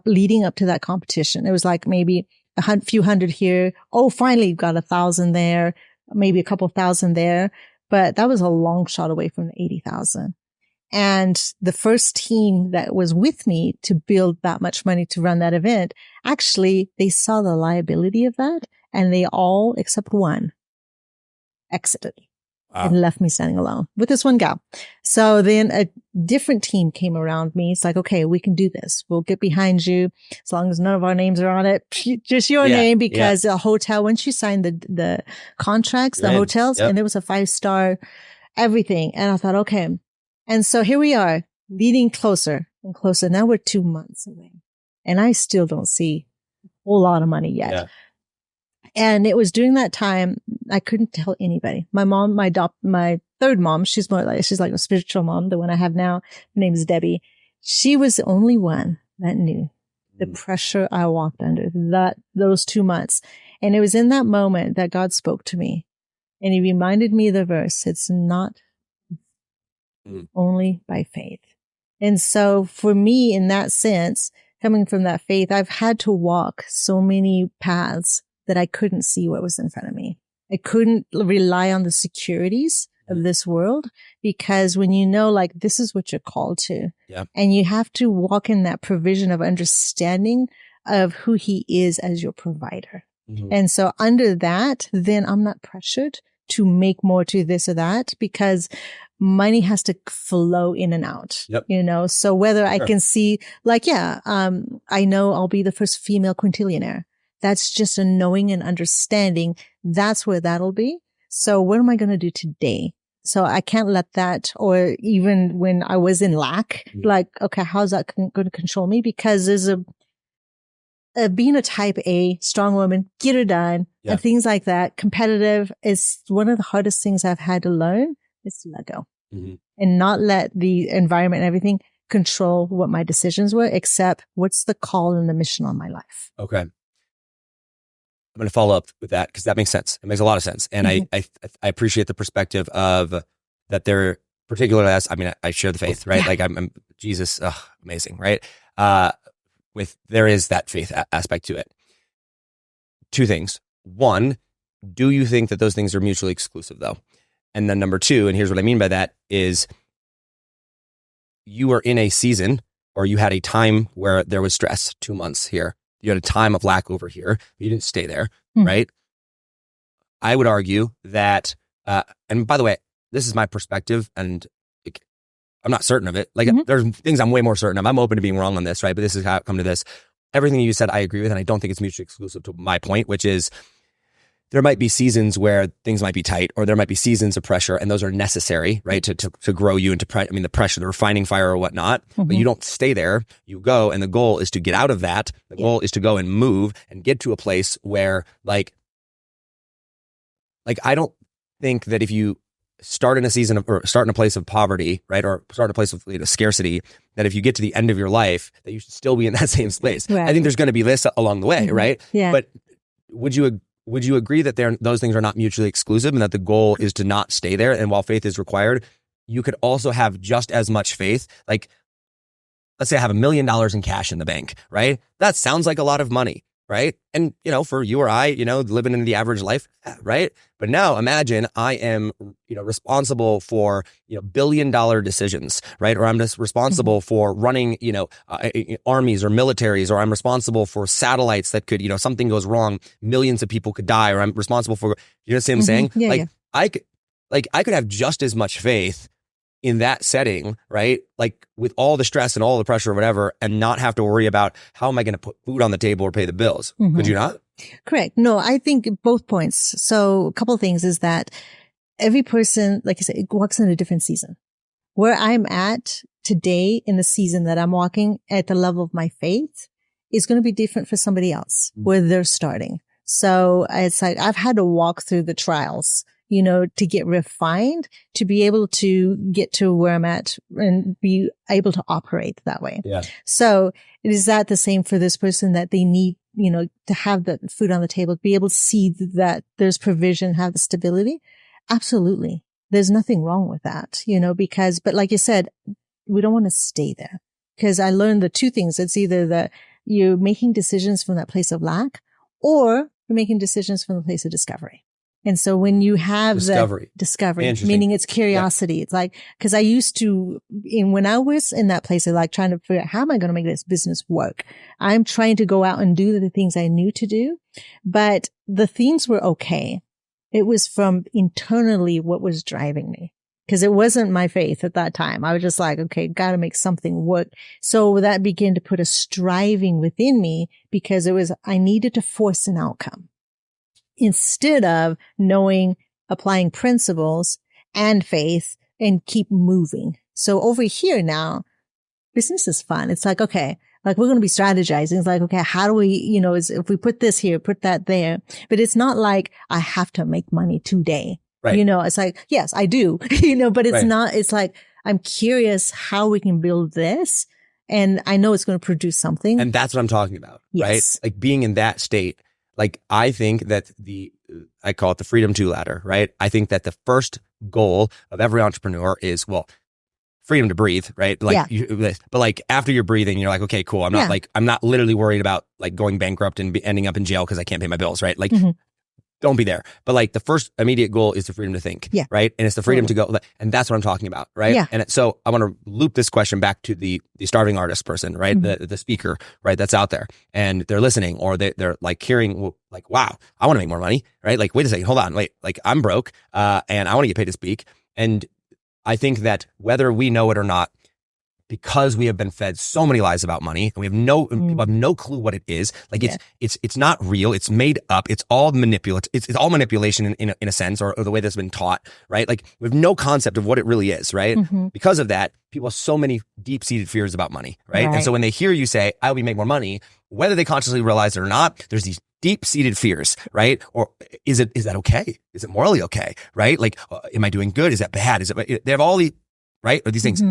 leading up to that competition. It was like maybe a few hundred here. Oh, finally got 1,000 there, maybe a couple thousand there. But that was a long shot away from the 80,000. And the first team that was with me to build that much money to run that event, actually, they saw the liability of that, and they all, except one, exited. Wow. And left me standing alone with this one gal. So then a different team came around me. It's like, okay, we can do this. We'll get behind you as long as none of our names are on it. Just your name, because a hotel, once you sign the contracts, the hotels, and there was a 5-star everything. And I thought, okay. And so here we are, leading closer and closer. Now we're 2 months away, and I still don't see a whole lot of money yet. Yeah. And it was during that time, I couldn't tell anybody. My mom, my third mom, she's like a spiritual mom, the one I have now. Her name is Debbie. She was the only one that knew the pressure I walked under those 2 months. And it was in that moment that God spoke to me, and he reminded me of the verse. It's not only by faith. And so for me, in that sense, coming from that faith, I've had to walk so many paths that I couldn't see what was in front of me. I couldn't rely on the securities of this world, because when like this is what you're called to, and you have to walk in that provision of understanding of who he is as your provider. And so under that, then I'm not pressured to make more to this or that, because money has to flow in and out, so whether I can see I know I'll be the first female quintillionaire. That's just a knowing and understanding. That's where that'll be. So what am I going to do today? So I can't let that, or even when I was in lack, like, okay, how's that going to control me? Because there's being a type A, strong woman, get her done, and things like that. Competitive is one of the hardest things I've had to learn, is to let go and not let the environment and everything control what my decisions were, except what's the call and the mission on my life. Okay. I'm going to follow up with that, because that makes sense. It makes a lot of sense. And I appreciate the perspective of that they're particularly as, I share the faith, right? Like I'm Jesus, amazing, right? There is that faith aspect to it. Two things. One, do you think that those things are mutually exclusive though? And then number two, and here's what I mean by that, is you were in a season, or you had a time where there was stress, 2 months here. You had a time of lack over here. You didn't stay there, right? I would argue that, and by the way, this is my perspective, and I'm not certain of it. Like there's things I'm way more certain of. I'm open to being wrong on this, right? But this is how I've come to this. Everything you said, I agree with, and I don't think it's mutually exclusive to my point, which is there might be seasons where things might be tight, or there might be seasons of pressure, and those are necessary, right? To grow you into, the pressure, the refining fire or whatnot, but you don't stay there. You go, and the goal is to get out of that. The goal is to go and move and get to a place where like I don't think that if you start in a season of, or start in a place of poverty, right? Or start in a place of scarcity, that if you get to the end of your life, that you should still be in that same place. Right. I think there's going to be this along the way, right? Yeah. But would you agree that those things are not mutually exclusive, and that the goal is to not stay there? And while faith is required, you could also have just as much faith. Like, let's say I have $1 million in cash in the bank, right? That sounds like a lot of money, right? And, for you or I, living in the average life, right? But now imagine I am, responsible for, $1 billion decisions, right? Or I'm just responsible for running, armies or militaries, or I'm responsible for satellites that could, something goes wrong, millions of people could die, or I'm responsible for, you know what I'm saying? Yeah, I could have just as much faith in that setting, right? Like with all the stress and all the pressure or whatever, and not have to worry about how am I going to put food on the table or pay the bills. Could you not? Correct. No, I think both points. So a couple of things is that every person, like I said, it walks in a different season. Where I'm at today in the season that I'm walking at the level of my faith is going to be different for somebody else where they're starting. So it's like I've had to walk through the trials, to get refined, to be able to get to where I'm at and be able to operate that way. Yeah. So is that the same for this person, that they need, to have the food on the table, be able to see that there's provision, have the stability? Absolutely. There's nothing wrong with that, but like you said, we don't want to stay there, because I learned the two things. It's either that you're making decisions from that place of lack, or you're making decisions from the place of discovery. And so when you have discovery, meaning it's curiosity, it's like, cause I used to, when I was in that place of like trying to figure out how am I going to make this business work? I'm trying to go out and do the things I knew to do, but the things were okay. It was from internally what was driving me, because it wasn't my faith at that time. I was just like, okay, got to make something work. So that began to put a striving within me, because I needed to force an outcome, instead of applying principles and faith and keep moving. So over here now, business is fun. It's like, okay, like we're going to be strategizing. It's like, okay, how do we, if we put this here, put that there, but it's not like I have to make money today. Right. It's like, yes, I do, but it's not, it's like, I'm curious how we can build this. And I know it's going to produce something. And that's what I'm talking about, right? Like being in that state. Like, I think that I call it the freedom 2 ladder, right? I think that the first goal of every entrepreneur is, freedom to breathe, right? Like, but like after you're breathing, you're like, okay, cool. I'm not literally worried about like going bankrupt and ending up in jail because I can't pay my bills, right? Like, don't be there. But like the first immediate goal is the freedom to think, right? And it's the freedom to go, and that's what I'm talking about, right? Yeah. And so I want to loop this question back to the starving artist person, right? The speaker, right? That's out there, and they're listening, or they're like hearing, like, wow, I want to make more money, right? Like, wait a second, hold on, wait, like I'm broke, and I want to get paid to speak. And I think that whether we know it or not, because we have been fed so many lies about money, and we have people have no clue what it is. Like it's not real. It's made up. It's all manipulative. It's all manipulation in a sense, or the way that's been taught, right? Like we have no concept of what it really is, right? Because of that, people have so many deep-seated fears about money, right? And so when they hear you say, "I will make more money," whether they consciously realize it or not, there's these deep-seated fears, right? Or is that okay? Is it morally okay, right? Like, am I doing good? Is that bad? They have all these, right? Or these things.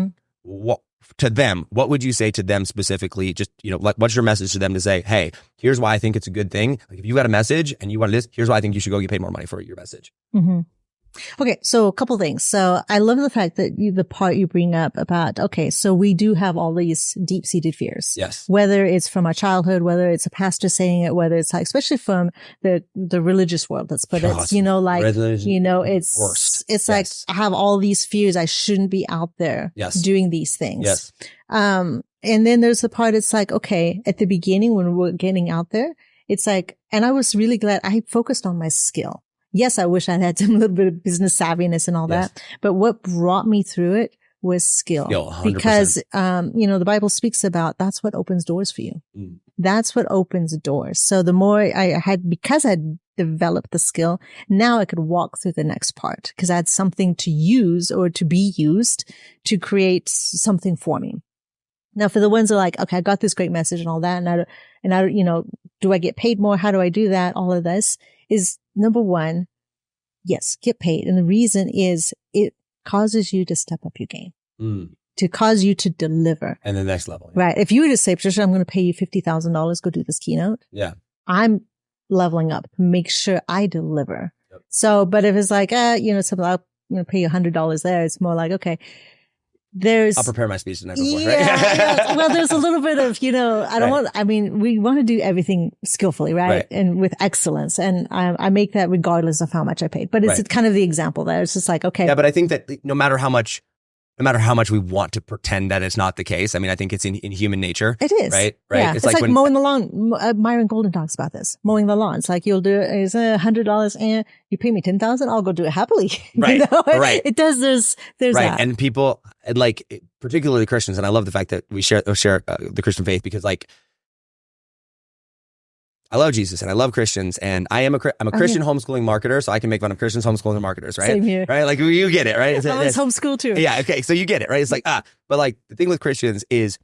What to them, what would you say to them specifically? Just, like, what's your message to them to say, hey, here's why I think it's a good thing. Like, if you got a message and you want this, here's why I think you should go get paid more money for your message. Okay. So a couple things. So I love the fact that the part you bring up about, okay, so we do have all these deep-seated fears. Yes. Whether it's from our childhood, whether it's a pastor saying it, whether it's like, especially from the religious world, let's put it, it's worst. It's like, I have all these fears. I shouldn't be out there doing these things. Yes. And then there's the part, it's like, okay, at the beginning when we're getting out there, it's like, and I was really glad I focused on my skill. Yes, I wish I had some little bit of business savviness and all that, but what brought me through it was skill. 100%. Because, the Bible speaks about that's what opens doors for you. That's what opens doors. So the more because I developed the skill, now I could walk through the next part because I had something to use or to be used to create something for me. Now, for the ones that are like, okay, I got this great message and all that, and I, do I get paid more? How do I do that? All of this is number one, yes, get paid. And the reason is it causes you to step up your game, to cause you to deliver. And the next level. Yeah. Right. If you were to say, Patricia, I'm going to pay you $50,000, go do this keynote. Yeah. I'm leveling up, make sure I deliver. Yep. So, but if it's like, something, I'm going to pay you $100 there. It's more like, okay, I'll prepare my speech the night before. Yeah, right? yeah. Well, there's a little bit of, we want to do everything skillfully, right? And with excellence. And I make that regardless of how much I paid. But it's kind of the example there. It's just like, okay. Yeah, but I think that no matter how much we want to pretend that it's not the case, I mean, I think it's in human nature. It is. Right? Yeah. It's like mowing the lawn. Myron Golden talks about this. Mowing the lawn. It's like you'll do it. It's $100 and you pay me $10,000. I'll go do it happily. Right. Right. It does. There's right. that. And people like, particularly Christians, and I love the fact that we share the Christian faith because like, I love Jesus and I love Christians and I'm a Christian homeschooling marketer, so I can make fun of Christians homeschooling marketers, right? Same here. Right? Like you get it, right? I was homeschooled too. Yeah. Okay. So you get it, right? It's like, but like the thing with Christians is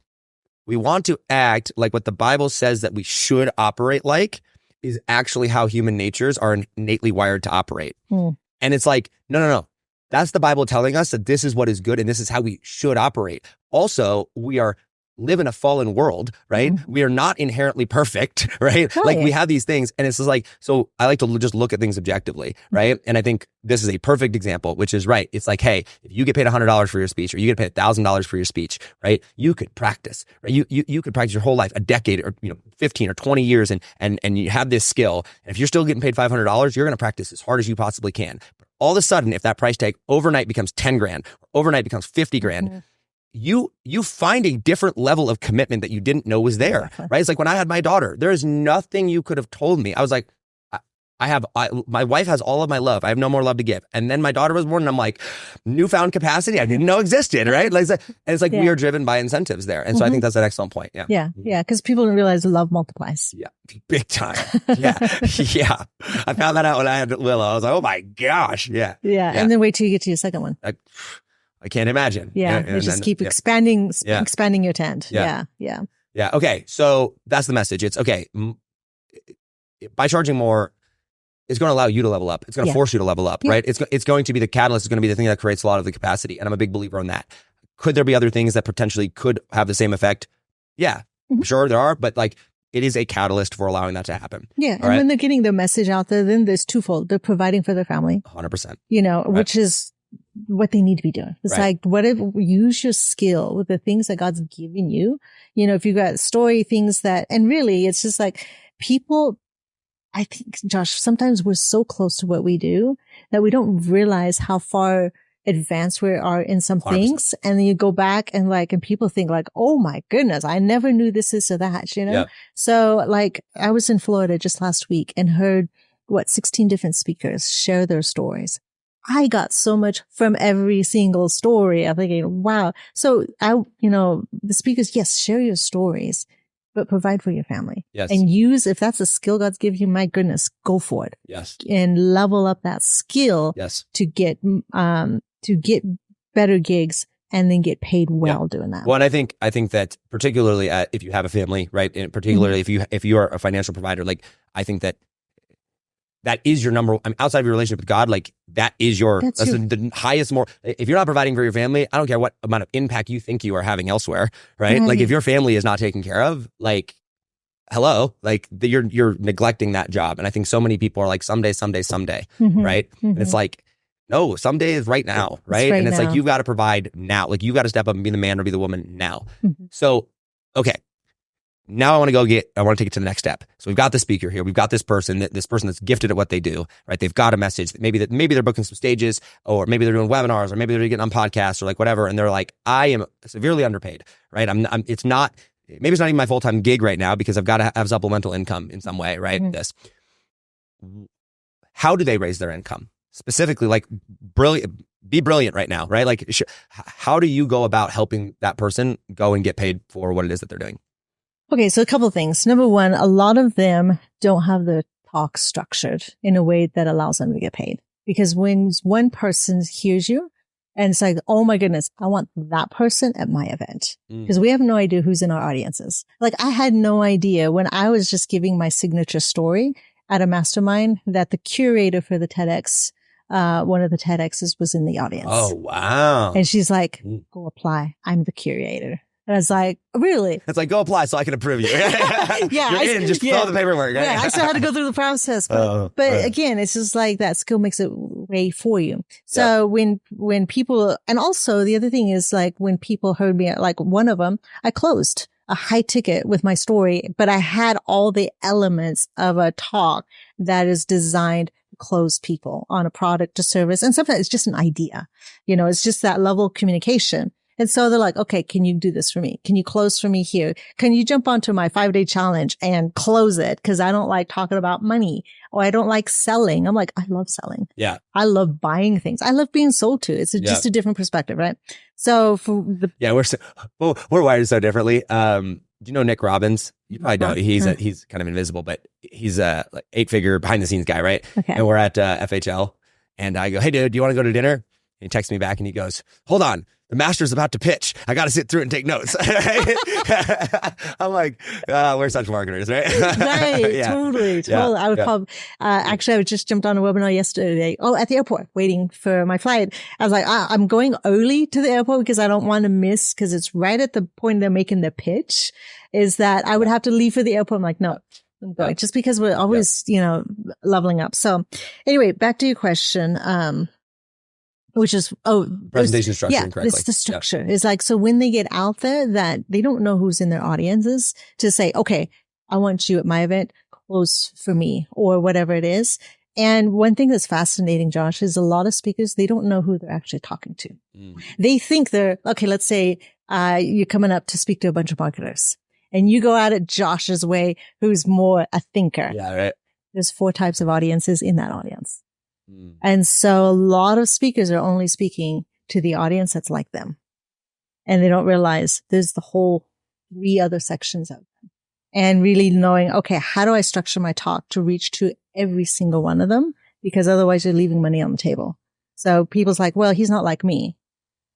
we want to act like what the Bible says that we should operate like is actually how human natures are innately wired to operate. And it's like, no. That's the Bible telling us that this is what is good and this is how we should operate. Also, we live in a fallen world, right? We are not inherently perfect, right? We have these things and it's just like, so I like to just look at things objectively, right? And I think this is a perfect example, which is right. It's like, hey, if you get paid $100 for your speech or you get paid $1,000 for your speech, right? You could practice, right? You could practice your whole life, a decade or 15 or 20 years and you have this skill. And if you're still getting paid $500, you're going to practice as hard as you possibly can. But all of a sudden, if that price tag overnight becomes 10 grand, or overnight becomes 50 grand, you find a different level of commitment that you didn't know was there, right? It's like when I had my daughter, there is nothing you could have told me. I was like, my wife has all of my love. I have no more love to give. And then my daughter was born and I'm like, newfound capacity I didn't know existed, right? Like, and it's like we are driven by incentives there. And so I think that's an excellent point. Yeah. Yeah. Yeah. Because people don't realize love multiplies. Yeah. Big time. Yeah. Yeah. I found that out when I had Willow. I was like, oh my gosh. Yeah. Yeah. And then wait till you get to your second one. I can't imagine. Yeah. You just keep expanding your tent. Yeah. Okay. So that's the message. It's okay. By charging more, it's going to allow you to level up. It's going to force you to level up, right? It's going to be the catalyst. It's going to be the thing that creates a lot of the capacity. And I'm a big believer in that. Could there be other things that potentially could have the same effect? Yeah, sure there are. But like, it is a catalyst for allowing that to happen. Yeah. And when they're getting their message out there, then there's twofold. They're providing for their family. 100%. Which is what they need to be doing. It's like, use your skill with the things that God's given you. If you got story things and really it's just like people, I think, Josh, sometimes we're so close to what we do that we don't realize how far advanced we are in some 100%. Things. And then you go back and people think like, oh my goodness, I never knew this or that, Yeah. So like I was in Florida just last week and heard 16 different speakers share their stories. I got so much from every single story. I'm thinking, wow. So the speakers, yes, share your stories, but provide for your family. Yes. And if that's a skill God's given you, my goodness, go for it. Yes. And level up that skill. Yes. To get better gigs and then get paid well doing that. Well, and I think that particularly if you have a family, right? And particularly if you are a financial provider, like I think that is your number. I mean, outside of your relationship with God, like that's the highest. If you're not providing for your family, I don't care what amount of impact you think you are having elsewhere, right? Like if your family is not taken care of, like, hello, like you're neglecting that job. And I think so many people are like someday, right? And it's like, no, someday is right now, right? And it's like you've got to provide now. Like you've got to step up and be the man or be the woman now. So, okay. Now I want to take it to the next step. So we've got the speaker here. We've got this person that's gifted at what they do, right? They've got a message. Maybe they're booking some stages, or maybe they're doing webinars, or maybe they're getting on podcasts or like whatever. And they're like, I am severely underpaid, right? Maybe it's not even my full-time gig right now because I've got to have supplemental income in some way, right? How do they raise their income? Specifically, like be brilliant right now, right? Like how do you go about helping that person go and get paid for what it is that they're doing? Okay, so a couple of things. Number one, a lot of them don't have their talk structured in a way that allows them to get paid. Because when one person hears you and it's like, oh my goodness, I want that person at my event. Because we have no idea who's in our audiences. Like I had no idea when I was just giving my signature story at a mastermind that the curator for the TEDx one of the TEDx's was in the audience. Oh, wow. And she's like, go apply. I'm the curator. And I was like, really? It's like, go apply so I can approve you. Yeah. You're in, just fill out the paperwork. Yeah, I still had to go through the process. But again, it's just like that skill makes it way for you. So when people, and also the other thing is like when people heard me, like one of them, I closed a high ticket with my story, but I had all the elements of a talk that is designed to close people on a product or service. And sometimes it's just an idea, it's just that level of communication. And so they're like, okay, can you do this for me? Can you close for me here? Can you jump onto my 5-day challenge and close it? Cause I don't like talking about money or I don't like selling. I'm like, I love selling. Yeah. I love buying things. I love being sold to. It's just a different perspective, right? So for the, we're wired so differently. Do you know Nick Robbins? You probably know. He's kind of invisible, but he's a like 8-figure behind the scenes guy, right? Okay. And we're at FHL and I go, hey dude, do you want to go to dinner? And he texts me back and he goes, hold on. The master's about to pitch. I got to sit through it and take notes. I'm like, we're such marketers, right? Right. Totally. Yeah. I would call, actually, I just jumped on a webinar yesterday. Oh, at the airport, waiting for my flight. I was like, I'm going early to the airport because I don't want to miss, because it's right at the point they're making the pitch, is that I would have to leave for the airport. I'm like, no. I'm going, just because we're always, leveling up. So anyway, back to your question. Which is, presentation structure incorrectly. It's the structure. It's like, so when they get out there that they don't know who's in their audiences, to say, okay, I want you at my event, close for me or whatever it is. And one thing that's fascinating, Josh, is a lot of speakers, they don't know who they're actually talking to. They think they're, okay, let's say, you're coming up to speak to a bunch of marketers and you go out at Josh's way, who's more a thinker. Yeah, right. There's 4 types of audiences in that audience. And so a lot of speakers are only speaking to the audience that's like them. And they don't realize there's the whole 3 other sections of them. And really knowing, okay, how do I structure my talk to reach to every single one of them? Because otherwise you're leaving money on the table. So people's like, well, he's not like me,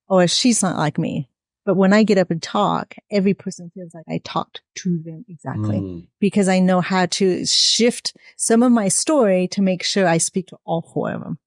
or she's not like me. But when I get up and talk, every person feels like I talked to them exactly, because I know how to shift some of my story to make sure I speak to all 4 of them.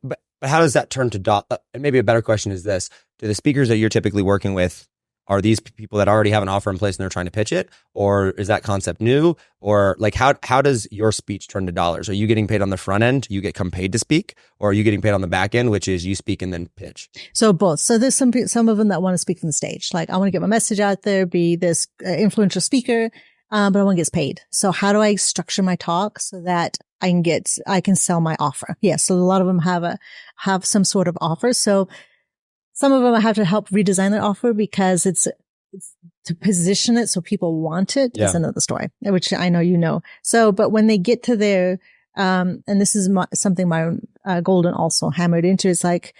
But how does that turn to and maybe a better question is this: do the speakers that you're typically working with, are these people that already have an offer in place and they're trying to pitch it, or is that concept new? Or like how does your speech turn to dollars? Are you getting paid on the front end? You get paid to speak, or are you getting paid on the back end, which is you speak and then pitch? So both. So there's some of them that want to speak from the stage. Like, I want to get my message out there, be this influential speaker, but I want to get paid. So how do I structure my talk so that I can sell my offer? Yes. So a lot of them have some sort of offer. So some of them I have to help redesign their offer because it's to position it so people want it. Is another story, which I know you know. So, but when they get to their, and this is something my Golden also hammered into, is like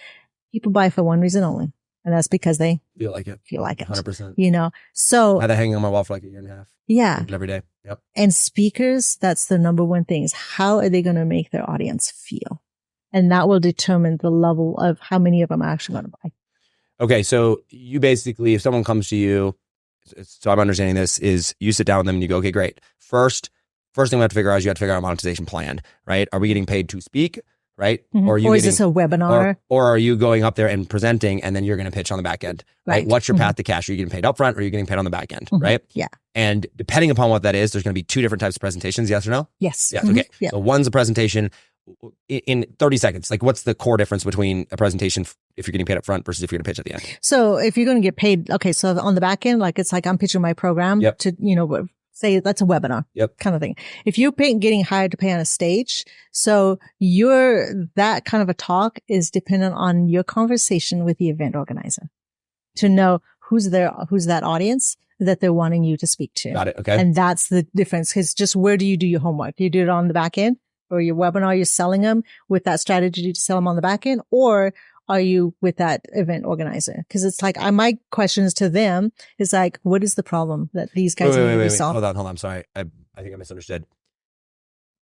people buy for one reason only, and that's because they feel like it. 100%. So I had that hanging on my wall for like a year and a half. Yeah. Every day. Yep. And speakers, that's the number one thing, is how are they going to make their audience feel? And that will determine the level of how many of them are actually going to buy. Okay. So you basically, if someone comes to you, so I'm understanding this, is you sit down with them and you go, okay, great. First thing we have to figure out is you have to figure out a monetization plan, right? Are we getting paid to speak, right? Mm-hmm. Or is this a webinar? Or are you going up there and presenting and then you're going to pitch on the back end, right? What's your path to cash? Are you getting paid up front or are you getting paid on the back end, right? Yeah. And depending upon what that is, there's going to be 2 different types of presentations, yes or no? Yes. Yes. Okay. Yeah. So one's a presentation in 30 seconds. Like, what's the core difference between a presentation if you're getting paid up front versus if you're going to pitch at the end? So if you're going to get paid, okay, so on the back end, like it's like I'm pitching my program to, say that's a webinar kind of thing. If you're getting hired to pay on a stage, so that kind of a talk is dependent on your conversation with the event organizer to know who's that audience that they're wanting you to speak to. Got it. Okay. And that's the difference. Because just where do you do your homework? Do you do it on the back end? Or your webinar, you're selling them with that strategy to sell them on the back end? Or are you with that event organizer? Because it's like, my questions to them is like, what is the problem that these guys need to solve? Hold on. I'm sorry. I think I misunderstood.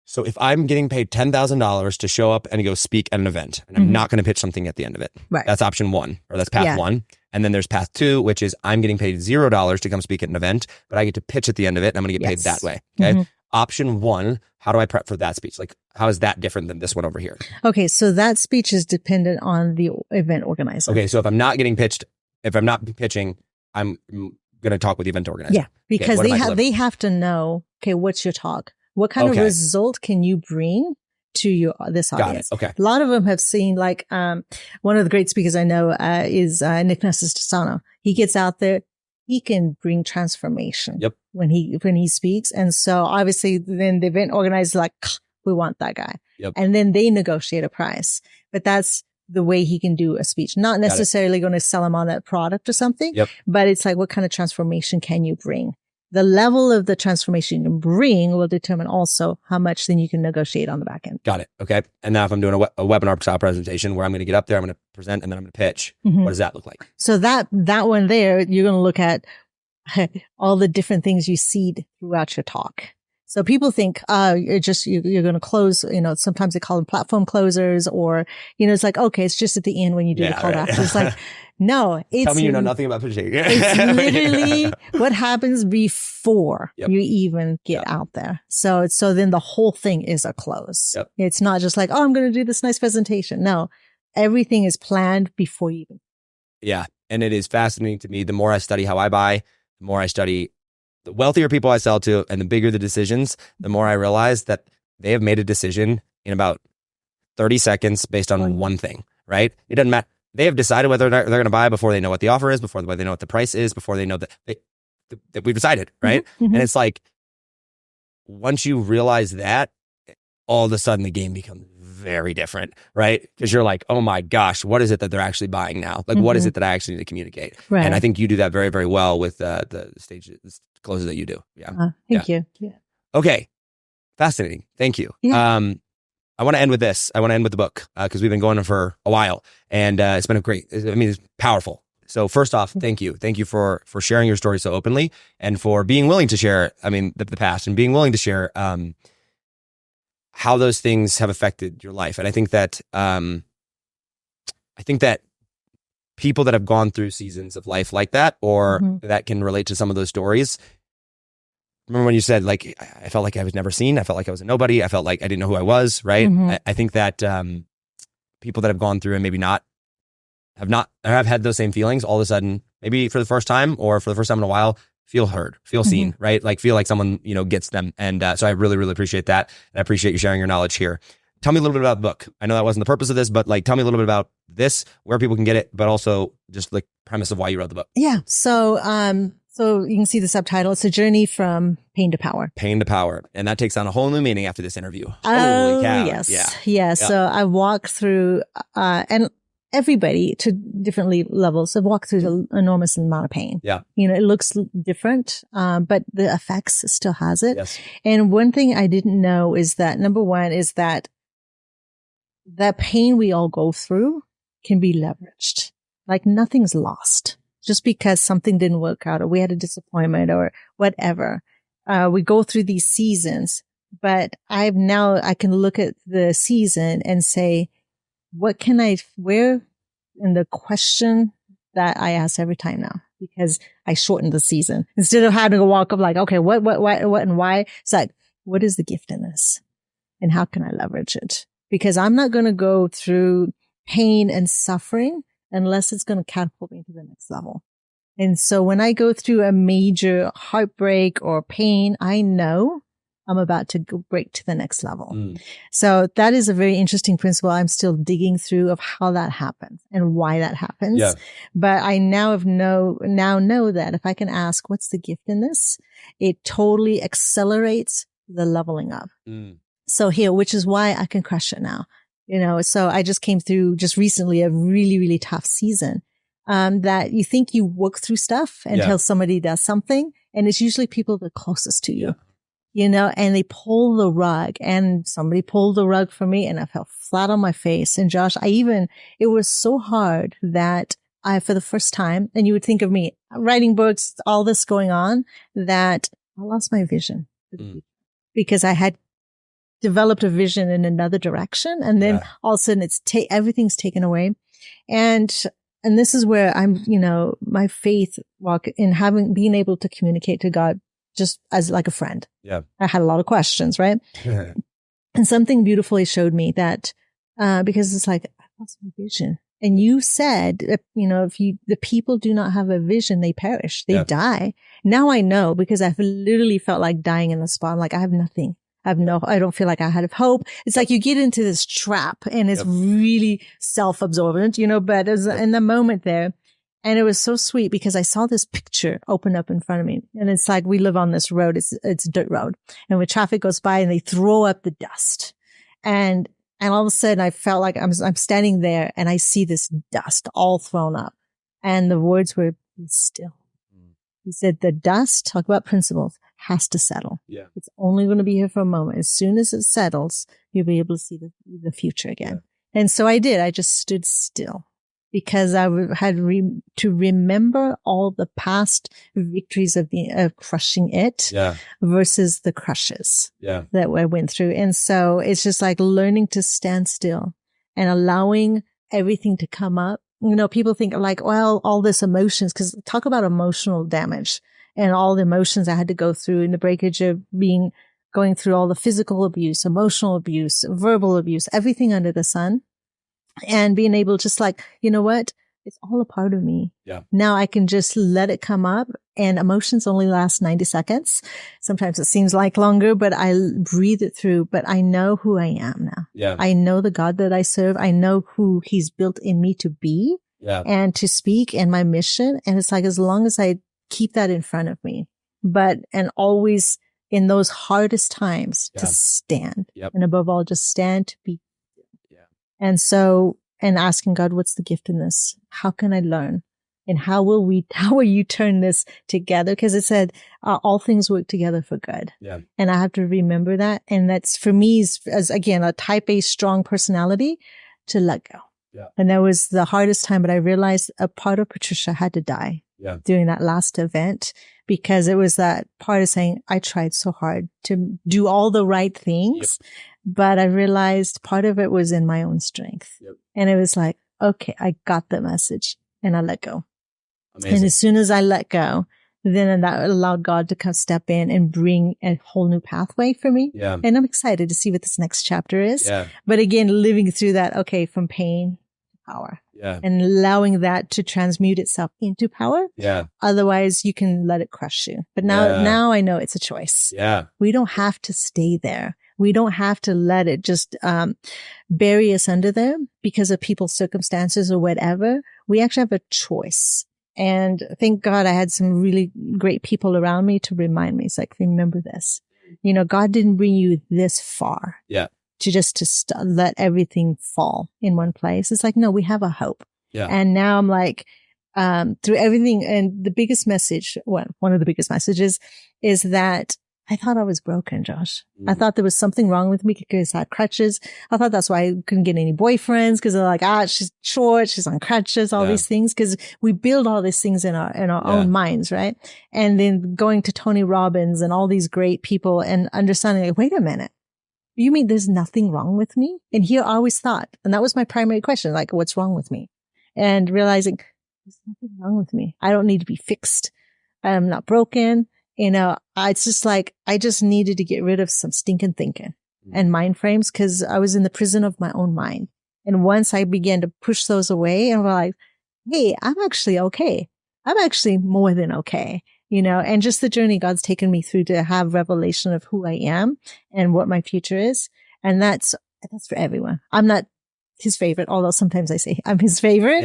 So if I'm getting paid $10,000 to show up and go speak at an event, and I'm not going to pitch something at the end of it, right? That's option 1, or that's path 1. And then there's path 2, which is I'm getting paid $0 to come speak at an event, but I get to pitch at the end of it, and I'm going to get paid that way. Okay. Option 1 how do I prep for that speech? Like, how is that different than this one over here? Okay. So that speech is dependent on the event organizer. Okay. So if I'm not pitching, I'm going to talk with the event organizer. Yeah. Because okay, they have to know, okay, what's your talk? What kind of result can you bring to this audience? Got it. Okay. A lot of them have seen, like, one of the great speakers I know, is, Nick Nastasano. He gets out there. He can bring transformation when he speaks. And so obviously then the event organizer is like, we want that guy. Yep. And then they negotiate a price, but that's the way he can do a speech. Not necessarily going to sell him on that product or something, but it's like, what kind of transformation can you bring? The level of the transformation you can bring will determine also how much then you can negotiate on the back end. Got it. Okay. And now if I'm doing a webinar style presentation where I'm going to get up there, I'm going to present, and then I'm going to pitch, what does that look like? So that one there, you're going to look at all the different things you seed throughout your talk. So people think, you're going to close, sometimes they call them platform closers, or, it's like, okay, it's just at the end when you do the call to action. It's like, no, tell me you know nothing about pitching. It's literally what happens before you even get out there. So then the whole thing is a close. It's not just like, oh, I'm going to do this nice presentation. No, everything is planned before you even. Yeah. And it is fascinating to me. The more I study how I buy, the more I study the wealthier people I sell to, and the bigger the decisions, the more I realize that they have made a decision in about 30 seconds based on one thing, right? It doesn't matter. They have decided whether or not they're going to buy before they know what the offer is, before they know what the price is, before they know that we've decided, right? And it's like, once you realize that, all of a sudden the game becomes very different, right? Because you're like, oh my gosh, what is it that they're actually buying now? Like, what is it that I actually need to communicate? Right. And I think you do that very, very well with the stages, closes that you do. Yeah. Thank you. Yeah. Okay. Fascinating. Thank you. Yeah. I want to end with this. I want to end with the book because we've been going for a while, and it's been it's powerful. So first off, thank you. Thank you for sharing your story so openly, and for being willing to share, the past, and being willing to share how those things have affected your life. And I think that people that have gone through seasons of life like that, or that can relate to some of those stories. Remember when you said, like, I felt like I was never seen. I felt like I was a nobody. I felt like I didn't know who I was, right? I think that people that have gone through and maybe have had those same feelings, all of a sudden, maybe for the first time or for the first time in a while, feel heard, feel seen, right? Like, feel like someone, gets them. And so I really, really appreciate that. And I appreciate you sharing your knowledge here. Tell me a little bit about the book. I know that wasn't the purpose of this, but tell me a little bit about this, where people can get it, but also just the premise of why you wrote the book. Yeah. So you can see the subtitle. It's a journey from pain to power. Pain to power. And that takes on a whole new meaning after this interview. Holy cow. Yes. Yeah. So I walked through, and everybody to different levels have walked through an enormous amount of pain. Yeah. It looks different, but the effects still has it. Yes. And one thing I didn't know is that, number one, is that pain we all go through can be leveraged. Like, nothing's lost just because something didn't work out, or we had a disappointment, or whatever. We go through these seasons, but I can look at the season and say, where in the question that I ask every time now, because I shortened the season instead of having a walk of like, okay, what, and why? It's like, what is the gift in this, and how can I leverage it? Because I'm not going to go through pain and suffering unless it's going to catapult me to the next level. And so when I go through a major heartbreak or pain, I know I'm about to break to the next level. So that is a very interesting principle. I'm still digging through of how that happens and why that happens. Yeah. But I now know that if I can ask, what's the gift in this? It totally accelerates the leveling up. So here, which is why I can crush it now. So I just came through just recently a really, really tough season. That you think you work through stuff until somebody does something. And it's usually people that are closest to you. And they pull the rug, and somebody pulled the rug for me, and I fell flat on my face. And Josh, it was so hard that for the first time, and you would think of me writing books, all this going on, that I lost my vision because I had developed a vision in another direction. And then all of a sudden everything's taken away. And this is where I'm, my faith walk in being able to communicate to God just as like a friend. Yeah. I had a lot of questions, right? And something beautifully showed me that, because it's like, I lost my vision. And you said, if the people do not have a vision, they perish, they die. Now I know, because I've literally felt like dying in the spot. I'm like, I have nothing. I don't feel like I had hope. It's like you get into this trap and it's really self-absorbent, but it was in the moment there. And it was so sweet because I saw this picture open up in front of me. And it's like, we live on this road. It's a dirt road. And when traffic goes by and they throw up the dust, and all of a sudden I felt like I'm standing there and I see this dust all thrown up. And the words were, be still. He said, the dust, talk about principles, has to settle. Yeah. It's only going to be here for a moment. As soon as it settles, you'll be able to see the future again. Yeah. And so I did. I just stood still because I had to remember all the past victories of crushing it versus the crushes that I went through. And so it's just like learning to stand still and allowing everything to come up. People think like, well, all this emotions, because talk about emotional damage and all the emotions I had to go through in the breakage of going through all the physical abuse, emotional abuse, verbal abuse, everything under the sun, and being able just like, you know what? It's all a part of me. Yeah. Now I can just let it come up, and emotions only last 90 seconds. Sometimes it seems like longer, but I breathe it through, but I know who I am now. Yeah. I know the God that I serve. I know who he's built in me to be and to speak, and my mission. And it's like, as long as I keep that in front of me, and always in those hardest times to stand, and above all, just stand to be. Yeah. And asking God, what's the gift in this? How can I learn? And how will you turn this together? Because it said, all things work together for good. Yeah. And I have to remember that. And that's for me, as again, a type A strong personality, to let go. Yeah. And that was the hardest time, but I realized a part of Patricia had to die during that last event, because it was that part of saying, I tried so hard to do all the right things, but I realized part of it was in my own strength. Yep. And it was like, okay, I got the message, and I let go. Amazing. And as soon as I let go, then that allowed God to come step in and bring a whole new pathway for me. Yeah. And I'm excited to see what this next chapter is. Yeah. But again, living through that, okay, from pain to power. Yeah. And allowing that to transmute itself into power. Yeah. Otherwise you can let it crush you. But now I know it's a choice. Yeah. We don't have to stay there. We don't have to let it just bury us under there because of people's circumstances or whatever. We actually have a choice. And thank God I had some really great people around me to remind me. It's like, remember this. God didn't bring you this far. Yeah. To let everything fall in one place. It's like, no, we have a hope. Yeah. And now I'm like, through everything, and the biggest message, one of the biggest messages is that I thought I was broken, Josh. I thought there was something wrong with me because I had crutches. I thought that's why I couldn't get any boyfriends, because they're like, she's short, she's on crutches, all these things, because we build all these things in our own minds, right? And then going to Tony Robbins and all these great people and understanding, like, wait a minute. You mean there's nothing wrong with me? And here I always thought, and that was my primary question, like, what's wrong with me? And realizing there's nothing wrong with me. I don't need to be fixed. I'm not broken. It's just like, I just needed to get rid of some stinking thinking and mind frames, because I was in the prison of my own mind. And once I began to push those away, and we're like, hey, I'm actually okay. I'm actually more than okay. And just the journey God's taken me through to have revelation of who I am and what my future is. And that's for everyone. I'm not his favorite, although sometimes I say I'm his favorite,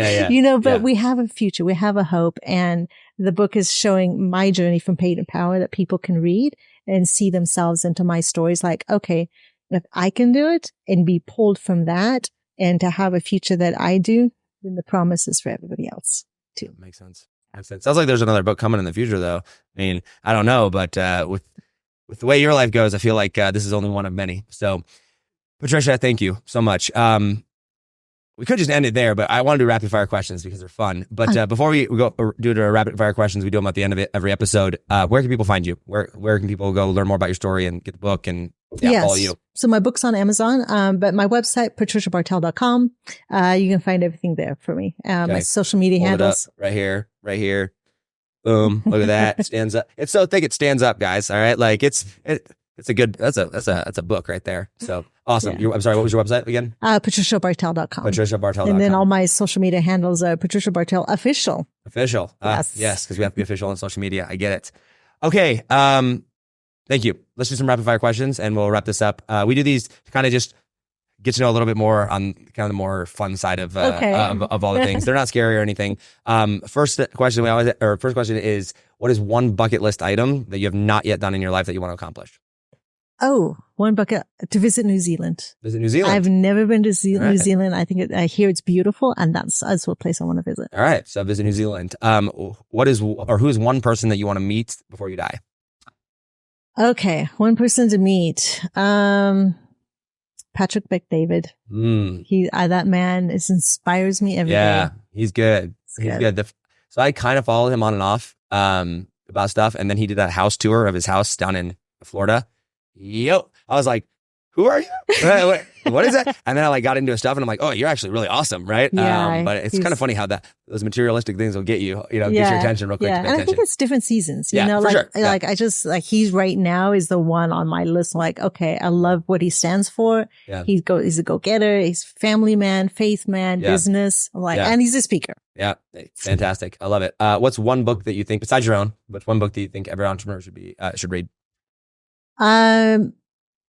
but we have a future. We have a hope. And the book is showing my journey from pain to power that people can read and see themselves into my stories. Like, okay, if I can do it and be pulled from that and to have a future that I do, then the promise is for everybody else too. Makes sense. Sounds like there's another book coming in the future, though. I mean, I don't know, but with the way your life goes, I feel like this is only one of many. So, Patricia, thank you so much. We could just end it there, but I want to do rapid fire questions because they're fun. But before we go do the rapid fire questions, we do them at the end of every episode. Where can people find you? Where can people go learn more about your story and get the book and follow you? So my book's on Amazon, but my website, patriciabartell.com, you can find everything there for me. My social media handles. Right here. Boom. Look at that. It stands up. It's so thick. It stands up, guys. All right. Like it's a good, that's a book right there. So awesome. Yeah. I'm sorry. What was your website again? PatriciaBartell.com. PatriciaBartell.com. And then all my social media handles are Patricia Bartell Official. Official. Yes. Yes. Cause we have to be official on social media. I get it. Okay. Thank you. Let's do some rapid fire questions and we'll wrap this up. We do these to kind of just get to know a little bit more on kind of the more fun side of all the things. They're not scary or anything. First question is, what is one bucket list item that you have not yet done in your life that you want to accomplish? Oh, one bucket to visit New Zealand. Visit New Zealand. I've never been to New Zealand. I hear it's beautiful, and that's what place I want to visit. All right, so visit New Zealand. Who is one person that you want to meet before you die? Okay, one person to meet. Patrick McDavid. That man inspires me every day. Yeah, he's good. He's good. So I kind of follow him on and off about stuff, and then he did that house tour of his house down in Florida. I was like, who are you? What is that? And then I got into his stuff and I'm like, oh, you're actually really awesome. Right. Yeah, but it's kind of funny how those materialistic things will get you, get your attention real quick. Yeah. And I think it's different seasons, I just he's right now is the one on my list. Like, okay, I love what he stands for. Yeah. He's a go-getter. He's family man, faith man, business. And he's a speaker. Yeah. Fantastic. I love it. What's one book that you think, besides your own, what's one book that you think every entrepreneur should read?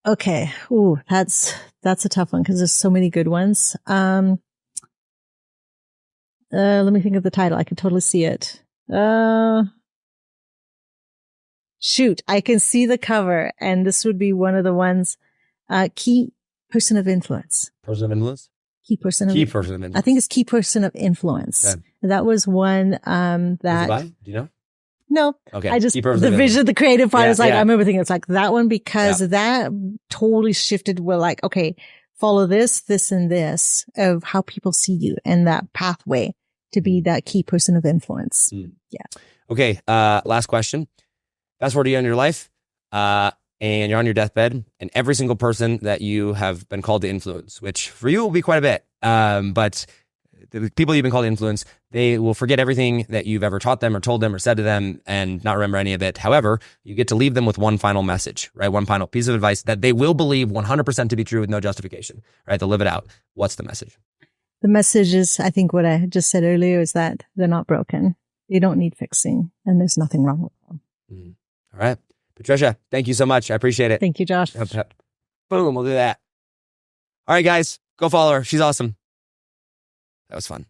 Okay. Ooh, that's a tough one because there's so many good ones. Let me think of the title. I can totally see it. Shoot, I can see the cover and this would be one of the ones, Key Person of Influence. Person of Influence? Key Person of Influence. I think it's Key Person of Influence. Okay. That was one, that. Was it by? Do you know? No, okay. I just, the vision, the creative part is I remember thinking it's like that one because that totally shifted. We're like, okay, follow this, and this of how people see you and that pathway to be that key person of influence. Yeah. Okay. Last question. Fast forward to you in your life, and you're on your deathbed and every single person that you have been called to influence, which for you will be quite a bit. But the people you've been called to influence, they will forget everything that you've ever taught them or told them or said to them and not remember any of it. However, you get to leave them with one final message, right? One final piece of advice that they will believe 100% to be true with no justification, right? They'll live it out. What's the message? The message is, I think what I just said earlier is that they're not broken. They don't need fixing and there's nothing wrong with them. All right. Patricia, thank you so much. I appreciate it. Thank you, Josh. Boom. We'll do that. All right, guys, go follow her. She's awesome. That was fun.